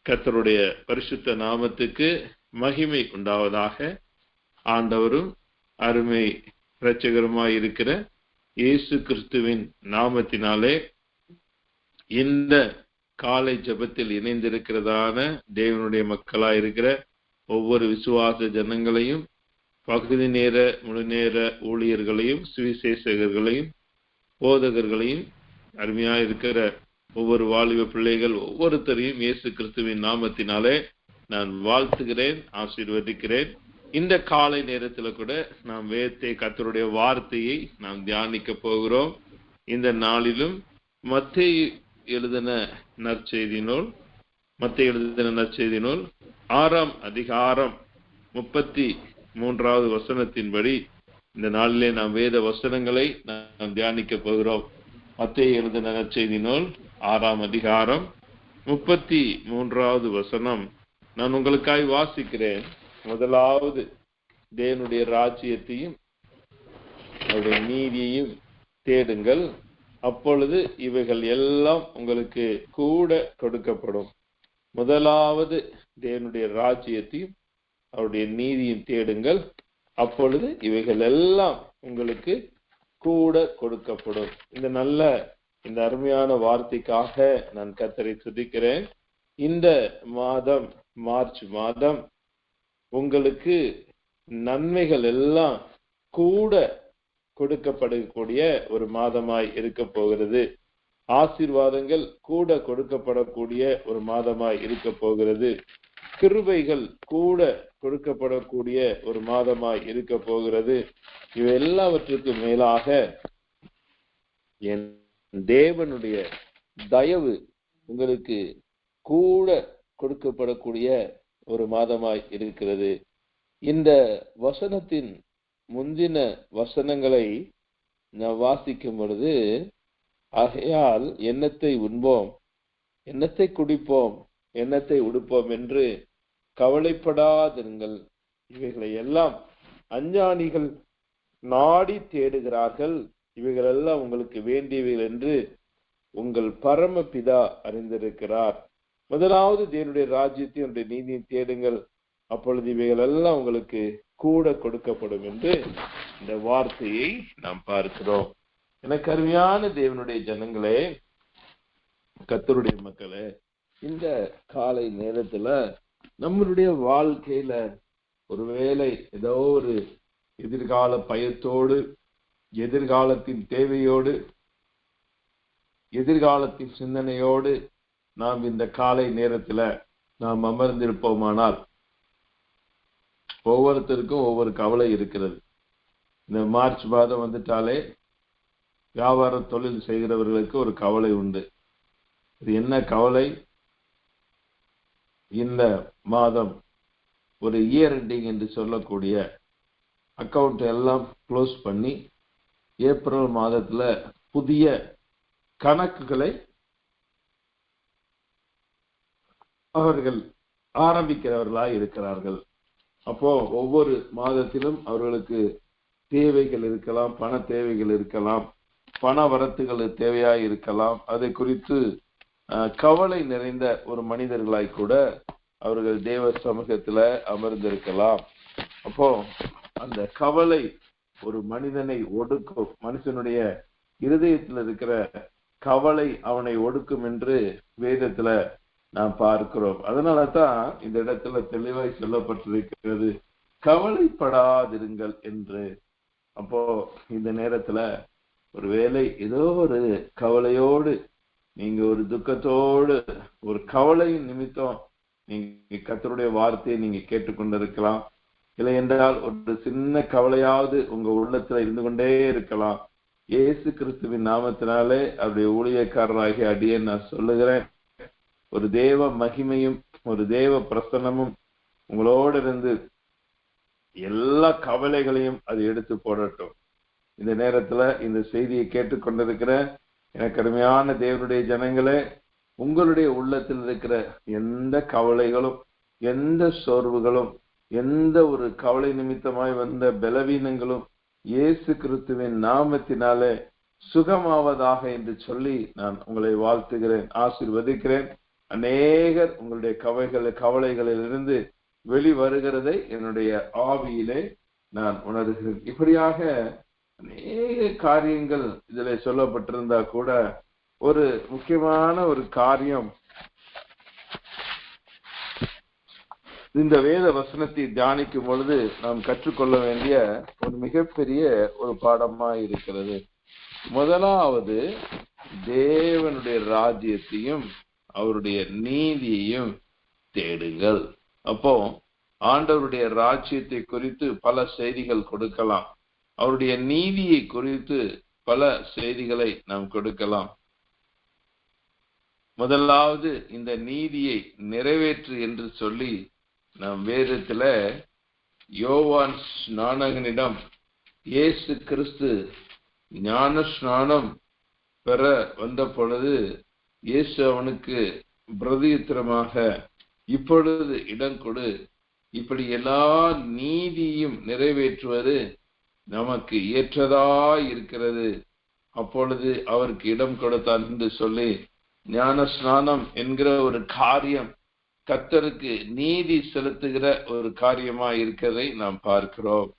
கர்த்தருடைய பரிசுத்த நாமத்துக்கு மகிமை உண்டாவதாக. ஆண்டவரும் அருமை இரட்சகருமாய் இருக்கிற இயேசு கிறிஸ்துவின் நாமத்தினாலே இந்த காலை ஜெபத்தில் இணைந்திருக்கிறதான தேவனுடைய மக்களாய் இருக்கிற ஒவ்வொரு விசுவாச ஜனங்களையும், பகுதி நேர முழு நேர ஊழியர்களையும், சுவிசேஷகர்களையும், போதகர்களையும், அருமையாய் இருக்கிற ஒவ்வொரு வாலிப பிள்ளைகள் ஒவ்வொருத்தரையும் இயேசு கிறிஸ்துவின் நாமத்தினாலே நான் வாழ்த்துகிறேன், ஆசீர்வதிக்கிறேன். இந்த காலை நேரத்துல கூட நாம் வேதத்தை, கர்த்தருடைய வார்த்தையை நாம் தியானிக்க போகிறோம். இந்த நாளிலும் மத்தேயு எழுதின நற்செய்தி நூல் 6ஆம் அதிகாரம் 33வது வசனத்தின்படி இந்த நாளிலே நாம் வேத வசனங்களை நாம் தியானிக்க போகிறோம். மத்தேயு எழுதின நற்செய்தி நூல் 6ஆம் அதிகாரம் 33வது வசனம் நான் உங்களுக்காய் வாசிக்கிறேன். முதலாவது தேவனுடைய ராஜ்யத்தையும் அவருடைய நீதியையும் தேடுங்கள், அப்பொழுது இவைகள் எல்லாம் உங்களுக்கு கூட கொடுக்கப்படும். முதலாவது தேவனுடைய ராஜ்யத்தையும் அவருடைய நீதியும் தேடுங்கள், அப்பொழுது இவைகள் எல்லாம் உங்களுக்கு கூட கொடுக்கப்படும். இந்த அருமையான வார்த்தைக்காக நான் கர்த்தரை துதிக்கிறேன். இந்த மாதம், மார்ச் மாதம், உங்களுக்கு நன்மைகள் எல்லாம் கூட கொடுக்கப்படக்கூடிய ஒரு மாதமாய் இருக்க போகிறது. ஆசீர்வாதங்கள் கூட கொடுக்கப்படக்கூடிய ஒரு மாதமாய் இருக்க போகிறது. கிருபைகள் கூட கொடுக்கப்படக்கூடிய ஒரு மாதமாய் இருக்க போகிறது. இவை எல்லாவற்றுக்கும் மேலாக என் தேவனுடைய தயவு உங்களுக்கு கூட கொடுக்கப்படக்கூடிய ஒரு மாதமாய் இருக்கிறது. இந்த வசனத்தின் முந்தின வசனங்களை நான் வாசிக்கும் பொழுது, ஆகையால் எண்ணத்தை உண்போம், எண்ணத்தை குடிப்போம், எண்ணத்தை உடுப்போம் என்று கவலைப்படாதிருங்கள், இவைகளை எல்லாம் அஞ்ஞானிகள் நாடி தேடுகிறார்கள், இவைகளெல்லாம் உங்களுக்கு வேண்டியவைகள் என்று உங்கள் பரமபிதா அறிந்திருக்கிறார். முதலாவது தேவனுடைய ராஜ்யத்தையும் அவருடைய நீதியை தேடுங்கள், அப்பொழுது இவைகள் எல்லாம் உங்களுக்கு கூட கொடுக்கப்படும் என்று இந்த வார்த்தையை நாம் பார்க்கிறோம். எனக்கு அருமையான தேவனுடைய ஜனங்களே, கர்த்தருடைய மக்களே, இந்த காலை நேரத்துல நம்மளுடைய வாழ்க்கையில ஒருவேளை ஏதோ ஒரு எதிர்கால பயத்தோடு, எதிர்காலத்தின் தேவையோடு, எதிர்காலத்தின் சிந்தனையோடு நாம் இந்த காலை நேரத்துல நாம் அமர்ந்திருப்போமானால், ஒவ்வொருத்தருக்கும் ஒவ்வொரு கவலை இருக்கிறது. இந்த மார்ச் மாதம் வந்துட்டாலே வியாபார தொழில் செய்கிறவர்களுக்கு ஒரு கவலை உண்டு. இது என்ன கவலை? இந்த மாதம் ஒரு இயர் எண்டிங் என்று சொல்லக்கூடிய அக்கவுண்ட் எல்லாம் க்ளோஸ் பண்ணி ஏப்ரல் மாதத்துல புதிய கணக்குகளை அவர்கள் ஆரம்பிக்கிறவர்களாய் இருக்கிறார்கள். அப்போ ஒவ்வொரு மாதத்திலும் அவர்களுக்கு தேவைகள் இருக்கலாம், பண தேவைகள் இருக்கலாம், பண வரத்துகள் தேவையாய் இருக்கலாம். அதை குறித்து கவலை நிறைந்த ஒரு மனிதர்களாய் கூட அவர்கள் தேவ சமூகத்துல அமர்ந்திருக்கலாம். அப்போ அந்த கவலை ஒரு மனிதனை ஒடுக்கும். மனுஷனுடைய இருதயத்தில் இருக்கிற கவலை அவனை ஒடுக்கும் என்று வேதத்துல நாம் பார்க்கிறோம். அதனாலதான் இந்த இடத்துல தெளிவாய் சொல்லப்பட்டிருக்கிறது, கவலைப்படாதிருங்கள் என்று. அப்போ இந்த நேரத்துல ஒருவேளை ஏதோ ஒரு கவலையோடு, நீங்க ஒரு துக்கத்தோடு, ஒரு கவலையின் நிமித்தம் நீங்க கர்த்தருடைய வார்த்தையை நீங்க கேட்டுக்கொண்டிருக்கலாம். இல்லை என்றால் ஒரு சின்ன கவலையாவது உங்க உள்ளத்துல இருந்து கொண்டே இருக்கலாம். இயேசு கிறிஸ்துவின் நாமத்தினாலே அவருடைய ஊழியக்காரராகிய அடியே நான் சொல்லுகிறேன், ஒரு தேவ மகிமையும் ஒரு தேவ பிரசன்னமும் உங்களோடு இருந்து எல்லா கவலைகளையும் அது எடுத்து போடட்டும். இந்த நேரத்துல இந்த செய்தியை கேட்டுக்கொண்டிருக்கிற எனக்கு அருமையான தேவனுடைய ஜனங்களே, உங்களுடைய உள்ளத்தில் இருக்கிற எந்த கவலைகளும், எந்த சோர்வுகளும், எந்த ஒரு கவலை நிமித்தமாய் வந்த பலவீனங்களும் இயேசு கிறிஸ்துவின் நாமத்தினாலே சுகமாவதாக என்று சொல்லி நான் உங்களை வாழ்த்துகிறேன், ஆசீர்வதிக்கிறேன். அநேகர் உங்களுடைய கவலைகளிலிருந்து வெளிவருகிறதை என்னுடைய ஆவியிலே நான் உணர்கிறேன். இப்படியாக அநேக காரியங்கள் இதுல சொல்லப்பட்டிருந்தா கூட ஒரு முக்கியமான ஒரு காரியம், இந்த வேத வசனத்தை தியானிக்கும் பொழுது நாம் கற்றுக்கொள்ள வேண்டிய ஒரு மிகப்பெரிய ஒரு பாடமா இருக்கிறது. முதலாவது, தேவனுடைய ராஜ்யத்தையும் அவருடைய நீதியையும் தேடுங்கள். அப்போ ஆண்டவருடைய ராஜ்யத்தை குறித்து பல செய்திகள் கொடுக்கலாம், அவருடைய நீதியை குறித்து பல செய்திகளை நாம் கொடுக்கலாம். முதலாவது இந்த நீதியை நிறைவேற்று என்று சொல்லி நாம் வேதத்துல யோவான் ஸ்நானகனிடம் இயேசு கிறிஸ்து ஞான ஸ்நானம் பெற வந்த பொழுது இயேசு அவனுக்கு பிரதியுத்தரமாக, இப்பொழுது இடம் கொடு, இப்படி எல்லா நீதியும் நிறைவேற்றுவது நமக்கு ஏற்றதா இருக்கிறது. அப்பொழுது அவருக்கு இடம் கொடுத்தான் என்று சொல்லி, ஞான ஸ்நானம் என்கிற ஒரு காரியம் கர்த்தருக்கு நீதி செலுத்துகிற ஒரு காரியமா இருக்கிறதை நாம் பார்க்கிறோம்.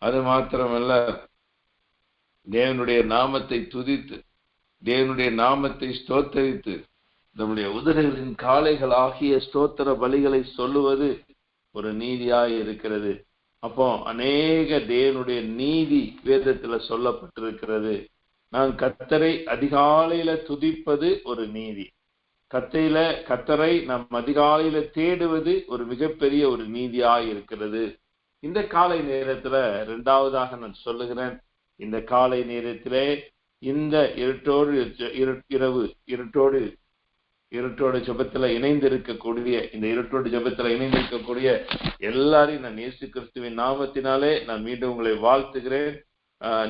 அது மாத்திரமல்ல, தேவனுடைய நாமத்தை துதித்து, தேவனுடைய நாமத்தை ஸ்தோத்தரித்து, நம்முடைய உதடுகளின் காளைகள் ஆகிய ஸ்தோத்திர பலிகளை சொல்லுவது ஒரு நீதியாய் இருக்கிறது. அப்போ அநேக தேவனுடைய நீதி வேதத்துல சொல்லப்பட்டிருக்கிறது. நான் கர்த்தரை அதிகாலையில துதிப்பது ஒரு நீதி. கர்த்தரை நாம் அதிகாலையில தேடுவது ஒரு மிகப்பெரிய ஒரு நீதியாய் இருக்கிறது. இந்த காலை நேரத்துல இரண்டாவதாக நான் சொல்லுகிறேன், இந்த காலை நேரத்திலே இந்த இருட்டோடு ஜெபத்துல இணைந்திருக்கக்கூடிய எல்லாரையும் நான் இயேசு கிறிஸ்துவின் நாமத்தினாலே நான் மீண்டும் உங்களை வாழ்த்துகிறேன்.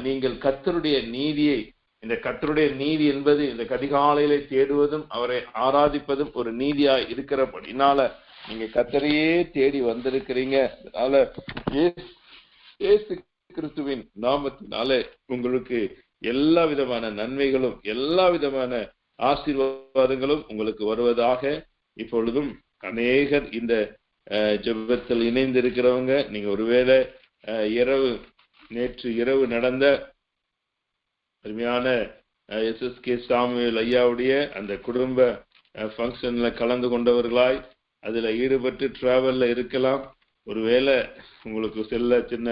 நீங்கள் கர்த்தருடைய நீதியை, இந்த கர்த்தருடைய நீதி என்பது இந்த அதிகாலையிலே தேடுவதும் அவரை ஆராதிப்பதும் ஒரு நீதியாய் இருக்கிறபடினால நீங்க கர்த்தரையே தேடி வந்திருக்கிறீங்க. அதனால இயேசு கிறிஸ்துவின் நாமத்தினாலே உங்களுக்கு எல்லா விதமான நன்மைகளும் எல்லா விதமான ஆசீர்வாதங்களும் உங்களுக்கு வருவதாக. இப்பொழுதும் அநேகர் இந்த ஜெபத்தில் இணைந்திருக்கிறவங்க, நீங்க ஒருவேளை நேற்று இரவு நடந்த அருமையான SSK சாமுவேல் ஐயாவுடைய அந்த குடும்ப ஃபங்க்ஷன்ல கலந்து கொண்டவர்களாய் அதுல ஈடுபட்டு டிராவல்ல இருக்கலாம். ஒருவேளை உங்களுக்கு சின்ன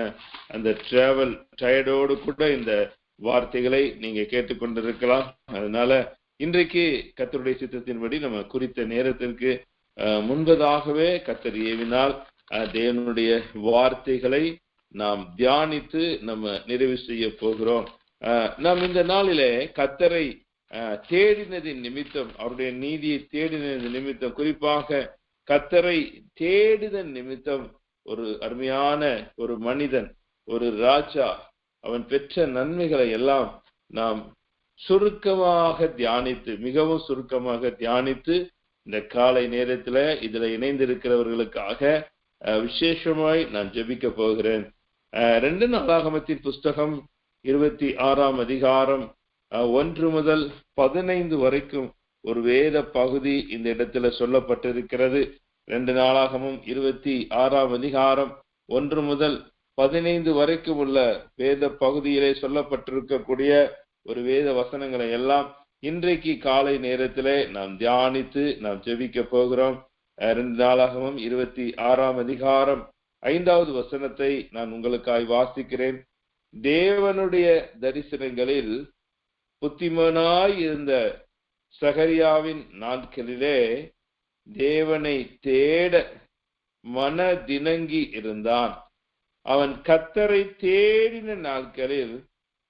அந்த டிராவல் டயர்டோடு கூட இந்த வார்த்தைகளை நீங்க கேட்டுக்கொண்டிருக்கலாம். அதனால இன்றைக்கு கர்த்தருடைய சித்தத்தின்படி நம்ம குறித்த நேரத்திற்கு முன்பதாகவே கர்த்தர் ஏவினால் தேவனுடைய வார்த்தைகளை நாம் தியானித்து நம்ம நிறைவு செய்ய போகிறோம். நாம் இந்த நாளிலே கர்த்தரை தேடினதின் நிமித்தம், அவருடைய நீதியை தேடினதின் நிமித்தம், குறிப்பாக கர்த்தரை தேடுதல் நிமித்தம் ஒரு அருமையான ஒரு மனிதன், ஒரு ராஜா, அவன் பெற்ற நன்மைகளை எல்லாம் நாம் சுருக்கமாக தியானித்து, மிகவும் சுருக்கமாக தியானித்து இந்த காலை நேரத்துல இதுல இணைந்திருக்கிறவர்களுக்காக விசேஷமாய் நான் ஜெபிக்க போகிறேன். 2 நாளாகமத்தின் புஸ்தகம் 26ஆம் அதிகாரம் 1 முதல் 15 வரைக்கும் ஒரு வேத பகுதி இந்த இடத்துல சொல்லப்பட்டிருக்கிறது. 2 நாளாகமும் 26ஆம் அதிகாரம் 1 முதல் 15 வரைக்கும் உள்ள வேத பகுதியிலே சொல்லப்பட்டிருக்கக்கூடிய ஒரு வேத வசனங்களை எல்லாம் இன்றைக்கு காலை நேரத்திலே நாம் தியானித்து நாம் ஜெபிக்க போகிறோம். 2 நாளாகமும் 26ஆம் அதிகாரம் 5வது வசனத்தை நான் உங்களுக்காய் வாசிக்கிறேன். தேவனுடைய தரிசனங்களில் புத்திமானாய் இருந்த சகரியாவின் நாட்களிலே தேவனை தேட மனதிணங்கி இருந்தான். அவன் கர்த்தரை தேடின நாட்களில்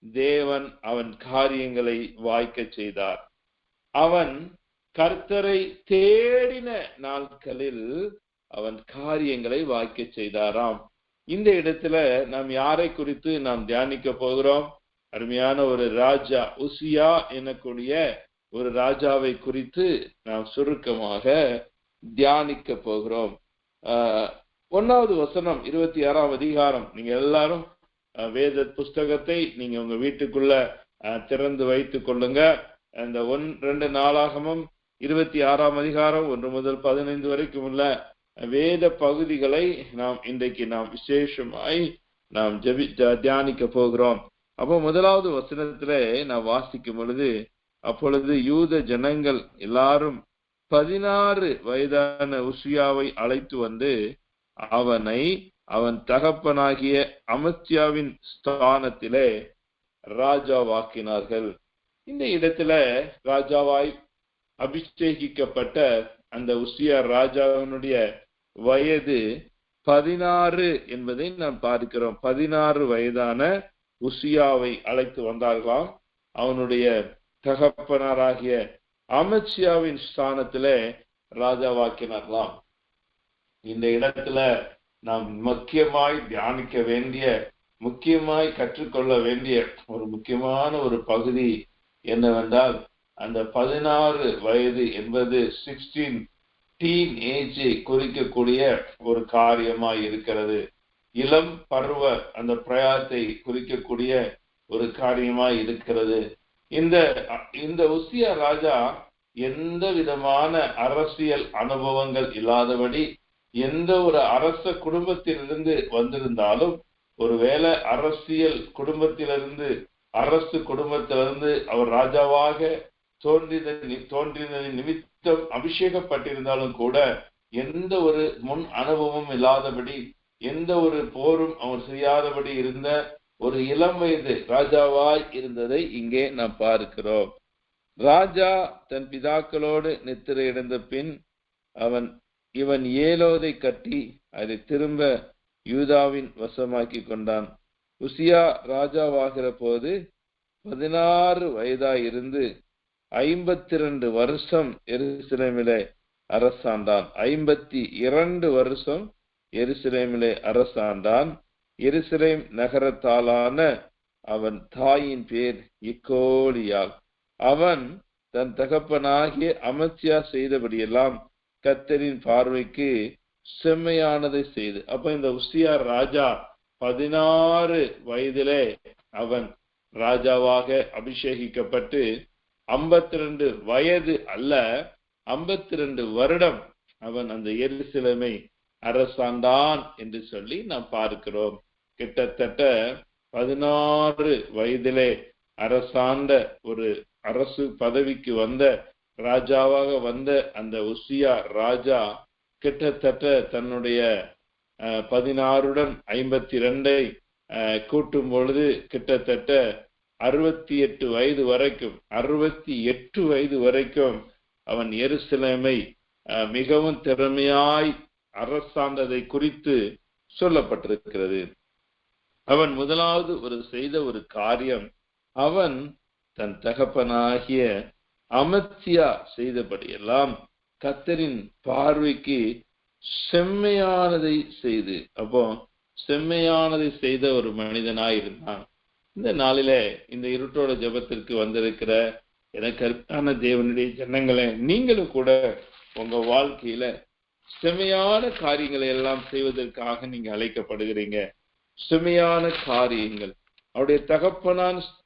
தேவன் அவன் காரியங்களை வாய்க்க செய்தார். அவன் கர்த்தரை தேடின நாட்களில் அவன் காரியங்களை வாய்க்க செய்தாராம். இந்த இடத்துல நாம் யாரை குறித்து நாம் தியானிக்க போகிறோம்? அருமையான ஒரு ராஜா, உசியா எனக்கூடிய ஒரு ராஜாவை குறித்து நாம் சுருக்கமாக தியானிக்க போகிறோம். 1வது வசனம் 26ஆம் அதிகாரம். நீங்க எல்லாரும் வேத புஸ்தகத்தை நீங்க உங்க வீட்டுக்குள்ள திறந்து வைத்துக் கொள்ளுங்க. அந்த 2 நாளாகமும் 26ஆம் அதிகாரம் 1 முதல் 15 வரைக்கும் உள்ள வேத பகுதிகளை இன்றைக்கு நாம் விசேஷமாய் நாம் தியானிக்க போகிறோம். அப்போ முதலாவது வசனத்திலே நாம் வாசிக்கும் பொழுது, அப்பொழுது யூத ஜனங்கள் எல்லாரும் 16 வயதான உசியாவை அழைத்து வந்து அவனை அவன் தகப்பனாகிய அமத்சியாவின் ஸ்தானத்திலே ராஜாவாக்கினார்கள். இந்த இடத்துல ராஜாவாய் அபிஷேகிக்கப்பட்ட அந்த உசியா ராஜாவினுடைய வயது 16 என்பதை நாம் பார்க்கிறோம். 16 வயதான உசியாவை அழைத்து வந்தார்களாம். அவனுடைய தகப்பனாராகிய அமத்சியாவின் ஸ்தானத்திலே ராஜாவாக்கினார்களாம். இந்த இடத்துல நாம் முக்கியமாய் தியானிக்க வேண்டிய, முக்கியமாய் கற்றுக்கொள்ள வேண்டிய ஒரு முக்கியமான ஒரு பகுதி என்னவென்றால், அந்த 16 வயது என்பது 16 டீன் ஏஜை குறிக்கக்கூடிய ஒரு காரியமாய் இருக்கிறது. இளம் பருவ அந்த பிரயாத்தை குறிக்கக்கூடிய ஒரு காரியமாய் இருக்கிறது. இந்த உசியா ராஜா எந்த விதமான அரசியல் அனுபவங்கள் இல்லாதபடி, எந்த ஒரு அரச குடும்பத்திலிருந்து வந்திருந்தாலும், ஒருவேளை அரசியல் குடும்பத்திலிருந்து, அரசு குடும்பத்திலிருந்து அவர் ராஜாவாக தோன்றினதின் நிமித்தம் அபிஷேகப்பட்டிருந்தாலும் கூட, எந்த ஒரு முன் அனுபவமும் இல்லாதபடி, எந்த ஒரு போரும் அவர் செய்யாதபடி இருந்த ஒரு இளம் வயது ராஜாவாய் இருந்ததை இங்கே நாம் பார்க்கிறோம். ராஜா தன் பிதாக்களோடு நித்திரையடைந்த பின் இவன் ஏலோதை கட்டி அதை திரும்ப யூதாவின் வசமாக்கி கொண்டான். உசியா ராஜாவாகிற போது 16 வயதாய் இருந்து 52 வருஷம் எருசலேமிலே அரசாண்டான். 52 வருஷம் எருசலேமிலே அரசாண்டான். எருசலேம் நகரத்தாலான அவன் தாயின் பேர் இக்கோலியாள். அவன் தன் தகப்பனாகிய அமத்சியா செய்தபடியெல்லாம் கர்த்தரின் பார்வைக்கு செம்மையானதை செய்து. அப்ப இந்த உசியா ராஜா 16 வயதிலே அவன் ராஜாவாக அபிஷேகிக்கப்பட்டு 52 வயது அல்ல, 52 வருடம் அவன் அந்த எருசலேமை அரசாண்டான் என்று சொல்லி நாம் பார்க்கிறோம். கிட்டத்தட்ட 16 வயதிலே அரசாண்ட ஒரு அரசு பதவிக்கு வந்த ராஜாவாக வந்த அந்த உசியா ராஜா கிட்டத்தட்ட தன்னுடைய 16உடன் 52 கூட்டும் பொழுது கிட்டத்தட்ட 68 வயது வரைக்கும் 68 வயது வரைக்கும் அவன் எருசலேமை மிகவும் திறமையாய் அரசாண்டதை குறித்து சொல்லப்பட்டிருக்கிறது. அவன் முதலாவது செய்த ஒரு காரியம், அவன் தன் தகப்பனாகிய அமத்சியா செய்தபடியெல்லாம் கர்த்தரின் பார்வைக்கு செம்மையானதை செய்து. அப்போ செம்மையானதை செய்த ஒரு மனிதனாயிருந்தான். இந்த நாளிலே இந்த இருட்டோட ஜெபத்திற்கு வந்திருக்கிற எனக்கு அருமையான தேவனுடைய ஜனங்களே, நீங்களும் கூட உங்க வாழ்க்கையில செம்மையான காரியங்களை எல்லாம் செய்வதற்காக நீங்க அழைக்கப்படுகிறீங்க. செம்மையான காரியங்கள் அவருடைய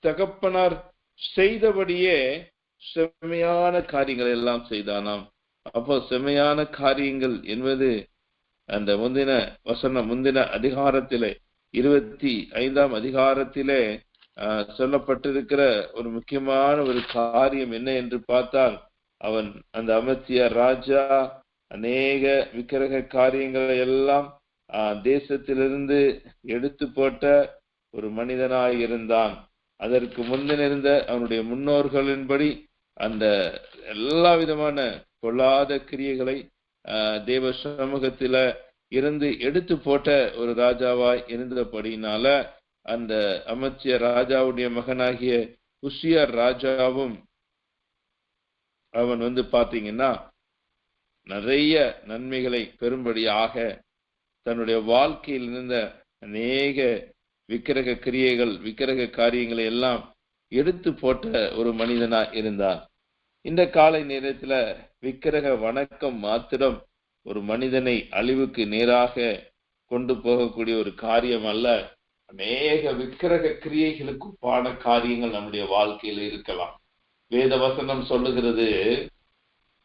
தகப்பனார் செய்தபடியே செம்மையான காரியங்கள் எல்லாம் செய்தானாம். அப்போ செம்மையான காரியங்கள் என்பது அந்த முந்தின அதிகாரத்திலே 25ஆம் அதிகாரத்திலே சொல்லப்பட்டிருக்கிற ஒரு முக்கியமான ஒரு காரியம் என்ன என்று பார்த்தால், அவன் அந்த அமத்சியா ராஜா அநேக விக்கிரக காரியங்களை எல்லாம் தேசத்திலிருந்து எடுத்து போட்ட ஒரு மனிதனாய் இருந்தான். அதற்கு முன்னிருந்த அவனுடைய முன்னோர்களின்படி அந்த எல்லா விதமான பொல்லாத கிரியைகளை தேவ சமூகத்தில இருந்து எடுத்து போட்ட ஒரு ராஜாவாய் இருந்தபடினால அந்த அமத்சியா ராஜாவுடைய மகனாகிய உசியா ராஜாவும் அவன் பாத்தீங்கன்னா நிறைய நன்மைகளை பெறும்படியாக தன்னுடைய வாழ்க்கையில் இருந்த அநேக விக்கிரக கிரியைகள் விக்கிரக காரியங்களை எல்லாம் எடுத்து போட்ட ஒரு மனிதனா இருந்தான். இந்த காலை நேரத்துல விக்கிரக வணக்கம் மாத்திரம் ஒரு மனிதனை அழிவுக்கு நேராக கொண்டு போகக்கூடிய ஒரு காரியம் அல்ல. அநேக விக்கிரக கிரியைகளுக்கு ஒப்பான காரியங்கள் நம்முடைய வாழ்க்கையில இருக்கலாம். வேத வசனம் சொல்லுகிறது,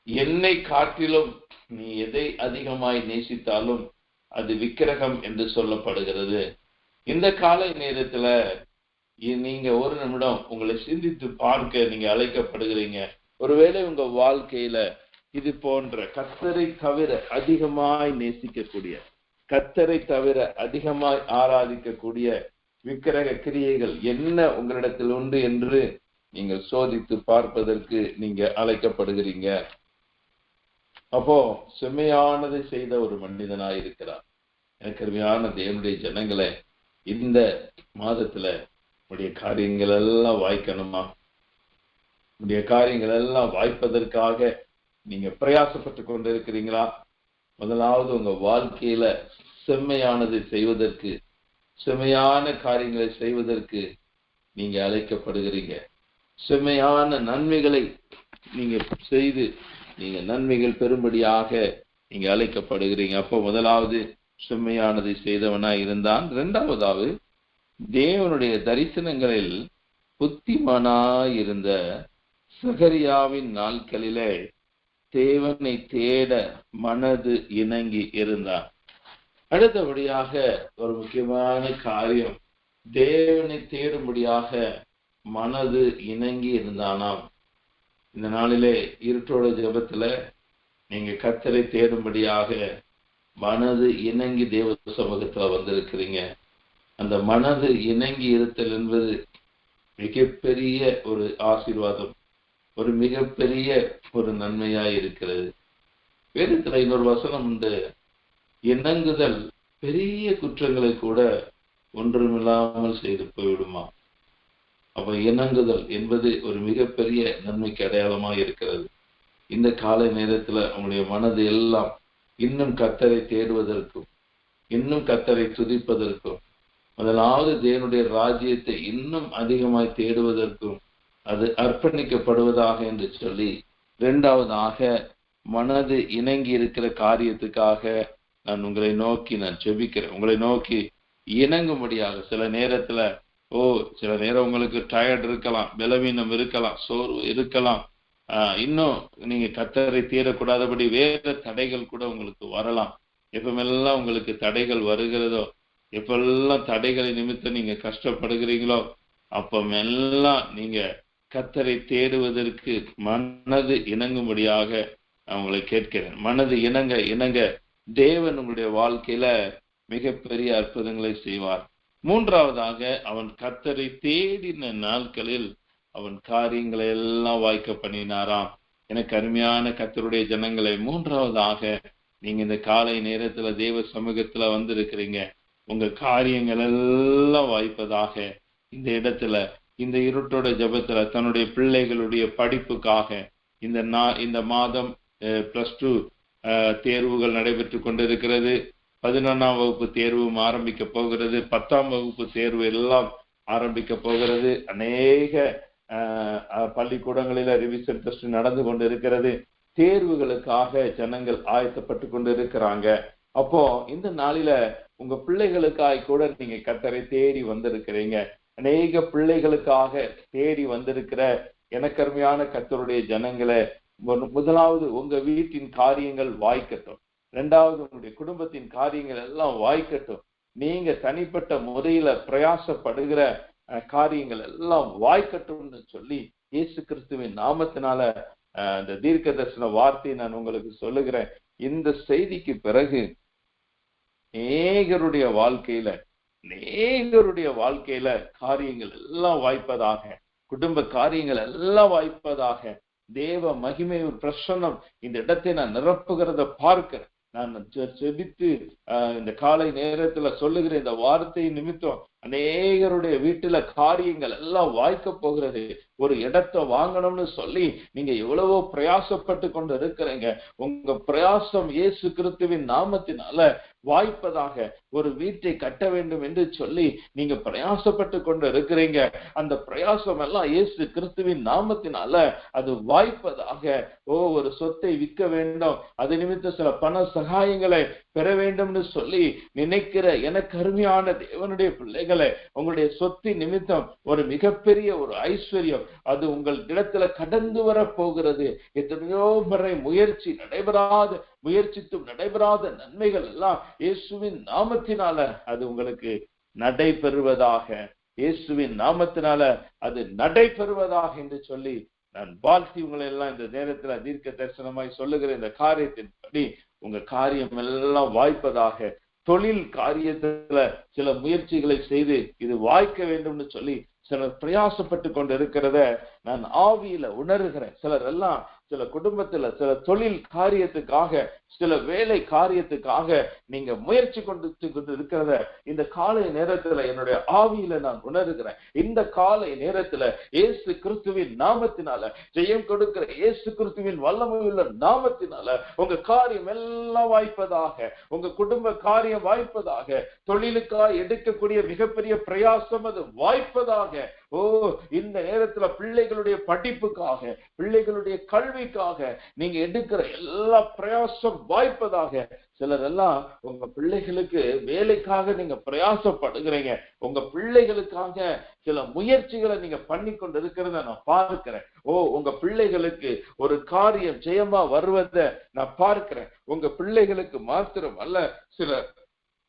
என்னை காட்டிலும் நீ எதை அதிகமாய் நேசித்தாலும் அது விக்கிரகம் என்று சொல்லப்படுகிறது. இந்த காலை நேரத்துல நீங்க ஒரு நிமிடம் உங்களை சிந்தித்து பார்க்க நீங்க அழைக்கப்படுகிறீங்க. ஒருவேளை உங்க வாழ்க்கையில இது போன்ற கர்த்தரை தவிர அதிகமாய் நேசிக்கக்கூடிய, கர்த்தரை தவிர அதிகமாய் ஆராதிக்கக்கூடிய விக்கிரக கிரியைகள் என்ன உங்களிடத்தில் உண்டு என்று நீங்கள் சோதித்து பார்ப்பதற்கு நீங்க அழைக்கப்படுகிறீங்க. அப்போ செம்மையானதை செய்த ஒரு மனிதனாய் இருக்கிறார். எனக்கு அருமையான தேவனுடைய ஜனங்களே, இந்த மாதத்துல உடைய காரியங்கள் எல்லாம் வாய்க்கணுமா? உடைய காரியங்கள் எல்லாம் வாய்ப்பதற்காக நீங்க பிரயாசப்பட்டு கொண்டிருக்கிறீங்களா? முதலாவது உங்க வாழ்க்கையில செம்மையானதை செய்வதற்கு, செம்மையான காரியங்களை செய்வதற்கு நீங்க அழைக்கப்படுகிறீங்க. செம்மையான நன்மைகளை நீங்க செய்து நீங்க நன்மைகள் பெறும்படியாக நீங்க அழைக்கப்படுகிறீங்க. அப்போ முதலாவது செம்மையானதை செய்தவனாய் இருந்தான். இரண்டாவதாவது தேவனுடைய தரிசனங்களில் புத்திமானாய் இருந்த சகரியாவின் நாட்களிலே தேவனை தேட மனது இணங்கி இருந்தான். அடுத்தபடியாக ஒரு முக்கியமான காரியம், தேவனை தேடும்படியாக மனது இணங்கி இருந்தானாம். இந்த நாளிலே இருட்டோட ஜெபத்துல நீங்க கர்த்தரை தேடும்படியாக மனது இணங்கி தேவ சமூகத்துல வந்திருக்கிறீங்க. அந்த மனது இணங்கி இருத்தல் என்பது மிகப்பெரிய ஒரு ஆசீர்வாதம், ஒரு மிகப்பெரிய ஒரு நன்மையாய் இருக்கிறது. வேதத்துல இன்னொரு வசனம் உண்டு, இணங்குதல் பெரிய குற்றங்களை கூட ஒன்றுமில்லாமல் செய்து போய்விடுமா. அப்ப இணங்குதல் என்பது ஒரு மிகப்பெரிய நன்மைக்கு அடையாளமாக இருக்கிறது. இந்த காலை நேரத்துல உங்களுடைய மனது எல்லாம் இன்னும் கர்த்தரை தேடுவதற்கும், இன்னும் கர்த்தரை துதிப்பதற்கும், முதலாவது தேவனுடைய ராஜ்யத்தை இன்னும் அதிகமாய் தேடுவதற்கும் அது அர்ப்பணிக்கப்படுவதாக என்று சொல்லி, இரண்டாவதாக மனது இணங்கி இருக்கிற காரியத்துக்காக நான் உங்களை நோக்கி நான் ஜெபிக்கிறேன். உங்களை நோக்கி இணங்கும்படியாக. சில நேரத்துல சில நேரம் உங்களுக்கு டயர்ட் இருக்கலாம், பலவீனம் இருக்கலாம், சோர்வு இருக்கலாம், இன்னும் நீங்க கர்த்தரை தேடக்கூடாதபடி வேற தடைகள் கூட உங்களுக்கு வரலாம். எப்பமெல்லாம் உங்களுக்கு தடைகள் வருகிறதோ, எப்பெல்லாம் தடைகளை நிமித்தம் நீங்க கஷ்டப்படுகிறீங்களோ, அப்பமெல்லாம் நீங்க கர்த்தரை தேடுவதற்கு மனது இணங்கும்படியாக நான் உங்களை கேட்கிறேன். மனது இணங்க இணங்க தேவன் உங்களுடைய வாழ்க்கையில மிகப்பெரிய அற்புதங்களை செய்வார். மூன்றாவதாக அவன் கர்த்தரை தேடின நாட்களில் அவன் காரியங்களை எல்லாம் வாய்க்க பண்ணினாராம். எனக்கு அருமையான கர்த்தருடைய ஜனங்களை, மூன்றாவதாக நீங்க இந்த காலை நேரத்துல தேவ சமூகத்துல வந்திருக்கிறீங்க. உங்க காரியங்கள் எல்லாம் வாய்ப்பதாக இந்த இடத்துல, இந்த இருட்டோட ஜபத்துல தன்னுடைய பிள்ளைகளுடைய படிப்புக்காக இந்த மாதம் +2 தேர்வுகள் நடைபெற்று கொண்டிருக்கிறது. 11ஆம் வகுப்பு தேர்வும் ஆரம்பிக்க போகிறது. 10ஆம் வகுப்பு தேர்வு எல்லாம் ஆரம்பிக்க போகிறது. அநேக பள்ளிக்கூடங்களில ரிவிஷன் டெஸ்ட் நடந்து கொண்டு இருக்கிறது. தேர்வுகளுக்காக ஜனங்கள் ஆயத்தப்பட்டு கொண்டு இருக்கிறாங்க. அப்போ இந்த நாளில உங்க பிள்ளைகளுக்காக கூட நீங்க கர்த்தரை தேடி வந்திருக்கிறீங்க. அநேக பிள்ளைகளுக்காக தேடி வந்திருக்கிற எனக்கு அருமையான கர்த்தருடைய ஜனங்களை, முதலாவது உங்க வீட்டின் காரியங்கள் வாய்க்கட்டும். இரண்டாவது உங்களுடைய குடும்பத்தின் காரியங்கள் எல்லாம் வாய்க்கட்டும். நீங்க தனிப்பட்ட முறையில பிரயாசப்படுகிற காரியங்கள் எல்லாம் வாய்க்கட்டும்னு சொல்லி இயேசு கிறிஸ்துவின் நாமத்தினால அந்த தீர்க்க தரிசன வார்த்தையை நான் உங்களுக்கு சொல்லுகிறேன். இந்த செய்திக்கு பிறகு நேகருடைய வாழ்க்கையில காரியங்கள் எல்லாம் வாய்ப்பதாக, குடும்ப காரியங்கள் எல்லாம் வாய்ப்பதாக, தேவ மகிமை ஒரு பிரசன்னம் இந்த இடத்தை நான் நிரப்புகிறத பார்க்கிறேன். நான் செபித்து இந்த காலை நேரத்துல சொல்லுகிற இந்த வார்த்தை நிமித்தம் அநேகருடைய வீட்டுல காரியங்கள் எல்லாம் வாய்க்க போகிறது. ஒரு இடத்தை வாங்கணும்னு சொல்லி நீங்க எவ்வளவோ பிரயாசப்பட்டு கொண்டு இருக்கிறீங்க. உங்க பிரயாசம் இயேசு கிறிஸ்துவின் நாமத்தினால வாய்ப்பதாக. ஒரு வீட்டை கட்ட வேண்டும் என்று சொல்லி நீங்க பிரயாசப்பட்டு கொண்டு இருக்கிறீங்க. அந்த பிரயாசம் எல்லாம் இயேசு கிறிஸ்துவின் நாமத்தினால அது வாய்ப்பதாக. ஒரு சொத்தை விற்க வேண்டும், அது நிமித்தம் சில பண சகாயங்களை பெற வேண்டும்னு சொல்லி நினைக்கிற எனக்கு அருமையான தேவனுடைய பிள்ளைகளை, உங்களுடைய சொத்து நிமித்தம் ஒரு மிகப்பெரிய ஒரு ஐஸ்வர்யம் அது உங்கள் இடத்துல கடந்து வர போகிறது. எத்தனையோ முறை முயற்சித்தும் நடைபெறாத நன்மைகள் எல்லாம் இயேசுவின் நாமத்தினால அது உங்களுக்கு நடைபெறுவதாக, இயேசுவின் நாமத்தினால அது நடைபெறுவதாக என்று சொல்லி நான் வாழ்த்தி உங்களை எல்லாம் இந்த நேரத்துல தீர்க்க தரிசனமாய் சொல்லுகிற இந்த காரியத்தின்படி உங்க காரியம் எல்லாம் வாய்ப்பதாக. தொழில் காரியத்துல சில முயற்சிகளை செய்து இது வாய்க்க வேண்டும்னு சொல்லி சிலர் பிரயாசப்பட்டு கொண்டு இருக்கிறத நான் ஆவியில உணர்கிறேன். சிலர் எல்லாம் சில குடும்பத்துல சில தொழில் காரியத்துக்காக, சில வேலை காரியத்துக்காக நீங்க முயற்சி கொண்டு இருக்கிறத இந்த காலை நேரத்துல என்னுடைய ஆவியில நான் உணர்கிறேன். இந்த காலை நேரத்துல இயேசு கிறிஸ்துவின் நாமத்தினால, ஜெயம் கொடுக்கிற இயேசு கிறிஸ்துவின் வல்லமையுள்ள நாமத்தினால உங்க காரியம் எல்லாம் வாய்ப்பதாக, உங்க குடும்ப காரியம் வாய்ப்பதாக, தொழிலுக்காக எடுக்கக்கூடிய மிகப்பெரிய பிரயாசம் அது வாய்ப்பதாக. இந்த நேரத்துல பிள்ளைகளுடைய படிப்புக்காக, பிள்ளைகளுடைய கல்விக்காக நீங்க எடுக்கிற எல்லா பிரயாசம் வாய்ப்பதாக. சிலர் எல்லாம் உங்க பிள்ளைகளுக்கு வேலைக்காக நீங்க பிரயாசப்படுகிறீங்க, உங்க பிள்ளைகளுக்காக சில முயற்சிகளை நீங்க பண்ணி கொண்டு இருக்கிறத நான் பார்க்கிறேன். உங்க பிள்ளைகளுக்கு ஒரு காரியம் ஜெயமா வருவதை நான் பார்க்கிறேன். உங்க பிள்ளைகளுக்கு மாத்திரம் அல்ல, சில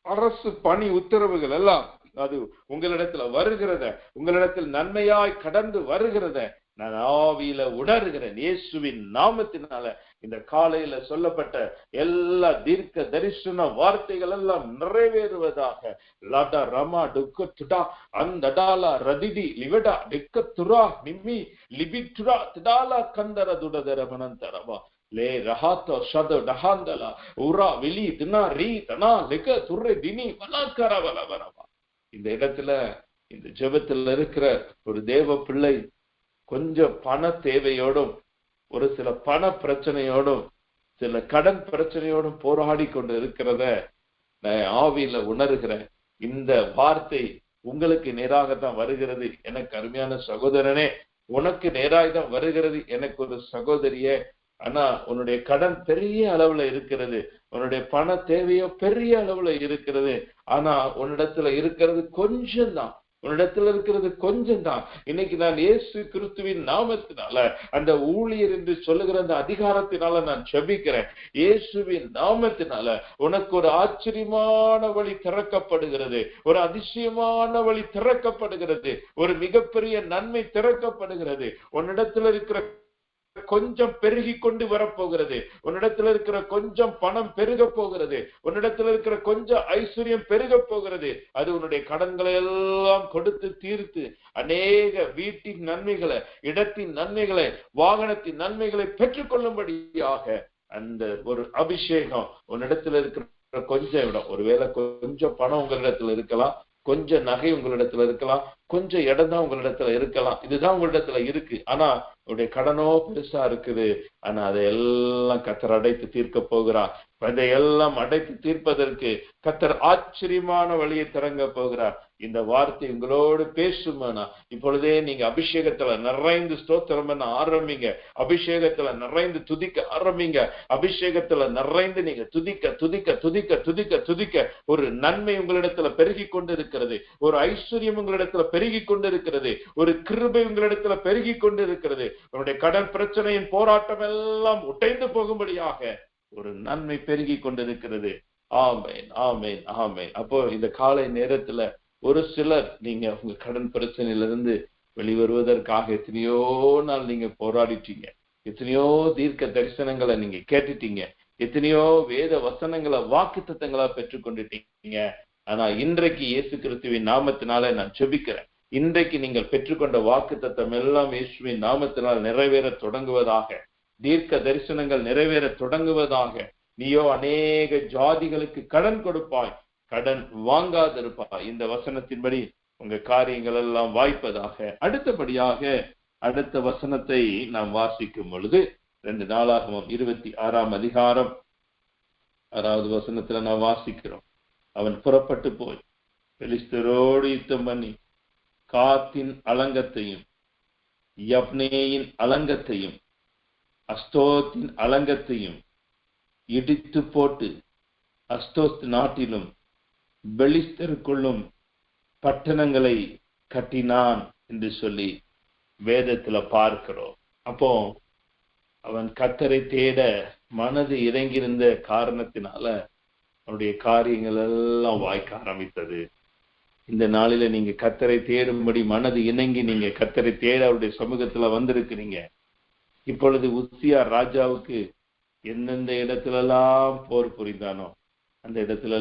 அரசு பணி உத்தரவுகள் எல்லாம் அது உங்களிடத்துல வருகிறத, உங்களிடத்தில் நன்மையாய் கடந்து வருகிறத நான் ஆவியில உணர்கிறேன். இயேசுவின் நாமத்தினால இந்த காலையில சொல்லப்பட்ட எல்லா தீர்க்க தரிசன வார்த்தைகள் எல்லாம் நிறைவேறுவதாக. லடா ரமா டுக்க துடா அந்தடாலா ரதிடி லிவடா டிக்க துரா நிம்மி லிபிட்ரா திடாலா கந்தர துடதர மனந்தரவா லே ரஹாத்தோ ஷத டஹாந்தலா உரா விலி தினா ரீ தனா லிக துர்ரெ தினி வலாக்கரவலவரவா. இந்த இடத்துல இந்த ஜெபத்துல இருக்கிற ஒரு தேவ பிள்ளை கொஞ்சம் பண தேவையோடும், ஒரு சில பண பிரச்சனையோடும், சில கடன் பிரச்சனையோடும் போராடி கொண்டு இருக்கிறத நான் ஆவியில உணர்கிறேன். இந்த வார்த்தை உங்களுக்கு நேராகத்தான் வருகிறது எனக்கு அருமையான சகோதரனே, உனக்கு நேராகத்தான் வருகிறது எனக்கு ஒரு சகோதரியே. ஆனா உன்னுடைய கடன் பெரிய அளவுல இருக்கிறது, உன்னுடைய பண தேவையோ பெரிய அளவுல இருக்கிறது. ஆனா உன்னிடத்துல இருக்கிறது கொஞ்சம் தான், உன்னிடத்துல இருக்கிறது கொஞ்சம் தான். இன்னைக்கு நான் இயேசு கிறிஸ்துவின் நாமத்தினால, அந்த ஊழியர் என்று சொல்லுகிற அந்த அதிகாரத்தினால நான் ஜெபிக்கிறேன். இயேசுவின் நாமத்தினால உனக்கு ஒரு ஆச்சரியமான வழி திறக்கப்படுகிறது, ஒரு அதிசயமான வழி திறக்கப்படுகிறது, ஒரு மிகப்பெரிய நன்மை திறக்கப்படுகிறது. உன்னிடத்துல இருக்கிற கொஞ்சம் பெருகி கொண்டு வரப்போகிறது, உன்னிடத்துல இருக்கிற கொஞ்சம் பணம் பெருக போகிறது, உன்னிடத்துல இருக்கிற கொஞ்சம் ஐஸ்வர்யம் பெருக போகிறது. அது உன்னுடைய கடன்களை எல்லாம் கொடுத்து தீர்த்து அநேக வீட்டின் நன்மைகளை, இடத்தின் நன்மைகளை, வாகனத்தின் நன்மைகளை பெற்றுக்கொள்ளும்படியாக அந்த ஒரு அபிஷேகம் உன்னிடத்துல இருக்கிற கொஞ்சம் இடம். ஒருவேளை கொஞ்சம் பணம் உங்களிடத்துல இருக்கலாம், கொஞ்சம் நகை உங்களிடத்துல இருக்கலாம், கொஞ்சம் இடம் தான் உங்களிடத்துல இருக்கலாம், இதுதான் உங்களிடத்துல இருக்கு. ஆனா உடைய கடனோ பெருசா இருக்குது. ஆனா அதையெல்லாம் கர்த்தர் அடைத்து தீர்க்க போகிறார். அதையெல்லாம் அடைத்து தீர்ப்பதற்கு கர்த்தர் ஆச்சரியமான வழியை திறங்க போகிறார். இந்த வார்த்தை உங்களோடு பேசுமானா இப்பொழுதே நீங்க அபிஷேகத்துல நிறைந்து ஸ்தோத்திரம் பண்ண ஆரம்பிங்க, அபிஷேகத்துல நிறைந்து துதிக்க ஆரம்பிங்க, அபிஷேகத்துல நிறைந்து நீங்க துதிக்க துதிக்க துதிக்க துதிக்க துதிக்க ஒரு நன்மை உங்களிடத்துல பெருகி கொண்டு இருக்கிறது, ஒரு ஐஸ்வர்யம் உங்களிடத்துல பெருகி கொண்டு இருக்கிறது, ஒரு கிருபை உங்களிடத்துல பெருகி கொண்டு இருக்கிறது. உங்களுடைய கடன் பிரச்சனையின் போராட்டம் எல்லாம் உடைந்து போகும்படியாக ஒரு நன்மை பெருகி கொண்டிருக்கிறது. ஆமேன் ஆமேன் ஆமேன். அப்போ இந்த காலை நேரத்துல ஒரு சிலர் நீங்க உங்க கடன் பிரச்சனையிலிருந்து வெளிவருவதற்காக எத்தனையோ நாள் நீங்க போராடிட்டீங்க, எத்தனையோ தீர்க்க தரிசனங்களை நீங்க கேட்டுட்டீங்க, எத்தனையோ வேத வசனங்களை வாக்குத்தத்தங்களா பெற்றுக்கொண்டுட்டீங்க. ஆனா இன்றைக்கு இயேசு கிறிஸ்துவின் நாமத்தினால நான் ஜெபிக்கிறேன், இன்றைக்கு நீங்கள் பெற்றுக்கொண்ட வாக்குத்தத்தம் எல்லாம் இயேசுவின் நாமத்தினால் நிறைவேற தொடங்குவதாக, தீர்க்க தரிசனங்கள் நிறைவேற தொடங்குவதாக. நீயோ அநேக ஜாதிகளுக்கு கடன் கொடுப்பாய், கடன் வாங்காதிருப்பாய். இந்த வசனத்தின்படி உங்க காரியங்கள் எல்லாம் வாய்ப்பதாக. அடுத்தபடியாக அடுத்த வசனத்தை நாம் வாசிக்கும் பொழுது 2 நாளாகமம் 26ஆம் அதிகாரம் 6வது வசனத்துல நாம் வாசிக்கிறோம். அவன் புறப்பட்டு போய் பெலிஸ்தரோடு யுத்தம் பண்ணி காத்தின் அலங்கத்தையும் யப்னேயின் அலங்கத்தையும் அஸ்தோத்தின் அலங்கத்தையும் இடித்து போட்டு அஸ்தோத் நாட்டிலும் பெலிஸ்தருக்குள்ளும் பட்டணங்களை கட்டினான் என்று சொல்லி வேதத்துல பார்க்கிறோம். அப்போ அவன் கர்த்தரை தேட மனது இறங்கியிருந்த காரணத்தினால அவனுடைய காரியங்கள் எல்லாம் வாய்க்க ஆரம்பித்தது. இந்த நாளில நீங்க கர்த்தரை தேடும்படி மனது இணங்கி நீங்க கர்த்தரை தேட அவருடைய சமூகத்துல வந்திருக்கிறீங்க. இப்பொழுது உசியா ராஜாவுக்கு எந்தெந்த இடத்துல போர் புரிந்தானோ அந்த இடத்துல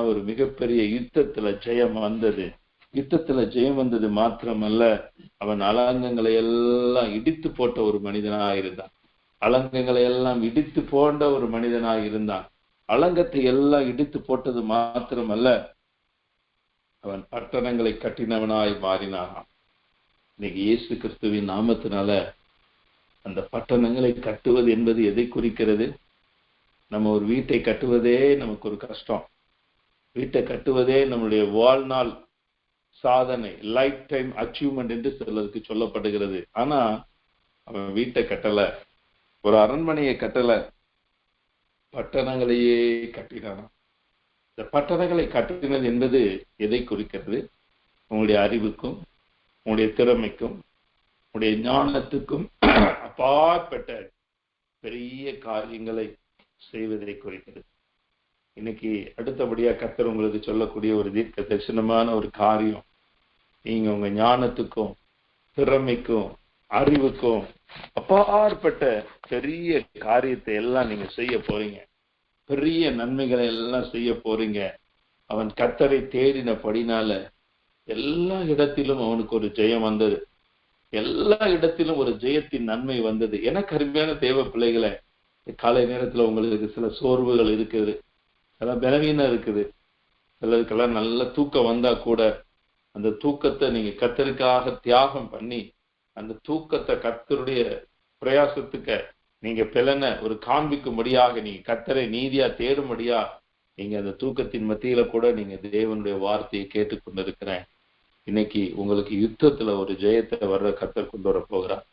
ஒரு மிகப்பெரிய யுத்தத்துல ஜெயம் வந்தது. யுத்தத்துல ஜெயம் வந்தது மாத்திரமல்ல, அவன் அலங்கங்களை எல்லாம் இடித்து போட்ட ஒரு மனிதனாக இருந்தான். அலங்கங்களை எல்லாம் இடித்து போன்ற ஒரு மனிதனாக இருந்தான். அலங்கத்தை எல்லாம் இடித்து போட்டது மாத்திரமல்ல, அவன் பட்டணங்களை கட்டினவனாய் மாறினான். இன்னைக்கு இயேசு கிறிஸ்துவின் நாமத்தினால அந்த பட்டணங்களை கட்டுவது என்பது எதை குறிக்கிறது? நம்ம ஒரு வீட்டை கட்டுவதே நமக்கு ஒரு கஷ்டம். வீட்டை கட்டுவதே நம்மளுடைய வாழ்நாள் சாதனை, லைஃப் டைம் அச்சீவ்மெண்ட் என்று சிலருக்கு சொல்லப்படுகிறது. ஆனா அவன் வீட்டை கட்டல, ஒரு அரண்மனையை கட்டல, பட்டணங்களையே கட்டினான். இந்த பட்டணங்களை கட்டினது என்பது எதை குறிக்கிறது? உங்களுடைய அறிவுக்கும் உங்களுடைய திறமைக்கும் உங்களுடைய ஞானத்துக்கும் அப்பாற்பட்ட பெரிய காரியங்களை செய்வதை குறிக்கிறது. இன்னைக்கு அடுத்தபடியா கர்த்தர் உங்களுக்கு சொல்லக்கூடிய ஒரு தீர்க்க தரிசனமான ஒரு காரியம், நீங்க உங்க ஞானத்துக்கும் திறமைக்கும் அறிவுக்கும் அப்பாற்பட்ட பெரிய காரியத்தை எல்லாம் நீங்க செய்ய போறீங்க. பெரிய நன்மைகளை எல்லாம் செய்ய போறீங்க. அவன் கர்த்தரை தேடினபடினால எல்லா இடத்திலும் அவனுக்கு ஒரு ஜெயம் வந்தது. எல்லா இடத்திலும் ஒரு ஜெயத்தின் நன்மை வந்தது. எனக்கு அருமையான தேவ பிள்ளைகளை, காலை நேரத்துல உங்களுக்கு சில சோர்வுகள் இருக்குது, சில பலவீனம் இருக்குது, சிலருக்கெல்லாம் நல்ல தூக்கம் வந்தா கூட அந்த தூக்கத்தை நீங்க கர்த்தருக்காக தியாகம் பண்ணி அந்த தூக்கத்தை கர்த்தருடைய பிரயாசத்துக்கு நீங்க பலனை ஒரு காண்பிக்கும்படியாக நீங்க கர்த்தரை நீதியா தேடும்படியா நீங்க அந்த தூக்கத்தின் மத்தியில கூட நீங்க தேவனுடைய வார்த்தையை கேட்டுக்கொண்டிருக்கிறேன். இன்னைக்கு உங்களுக்கு யுத்தத்துல ஒரு ஜெயத்தை வர்ற கர்த்தர் கொண்டு வர போகிறார்.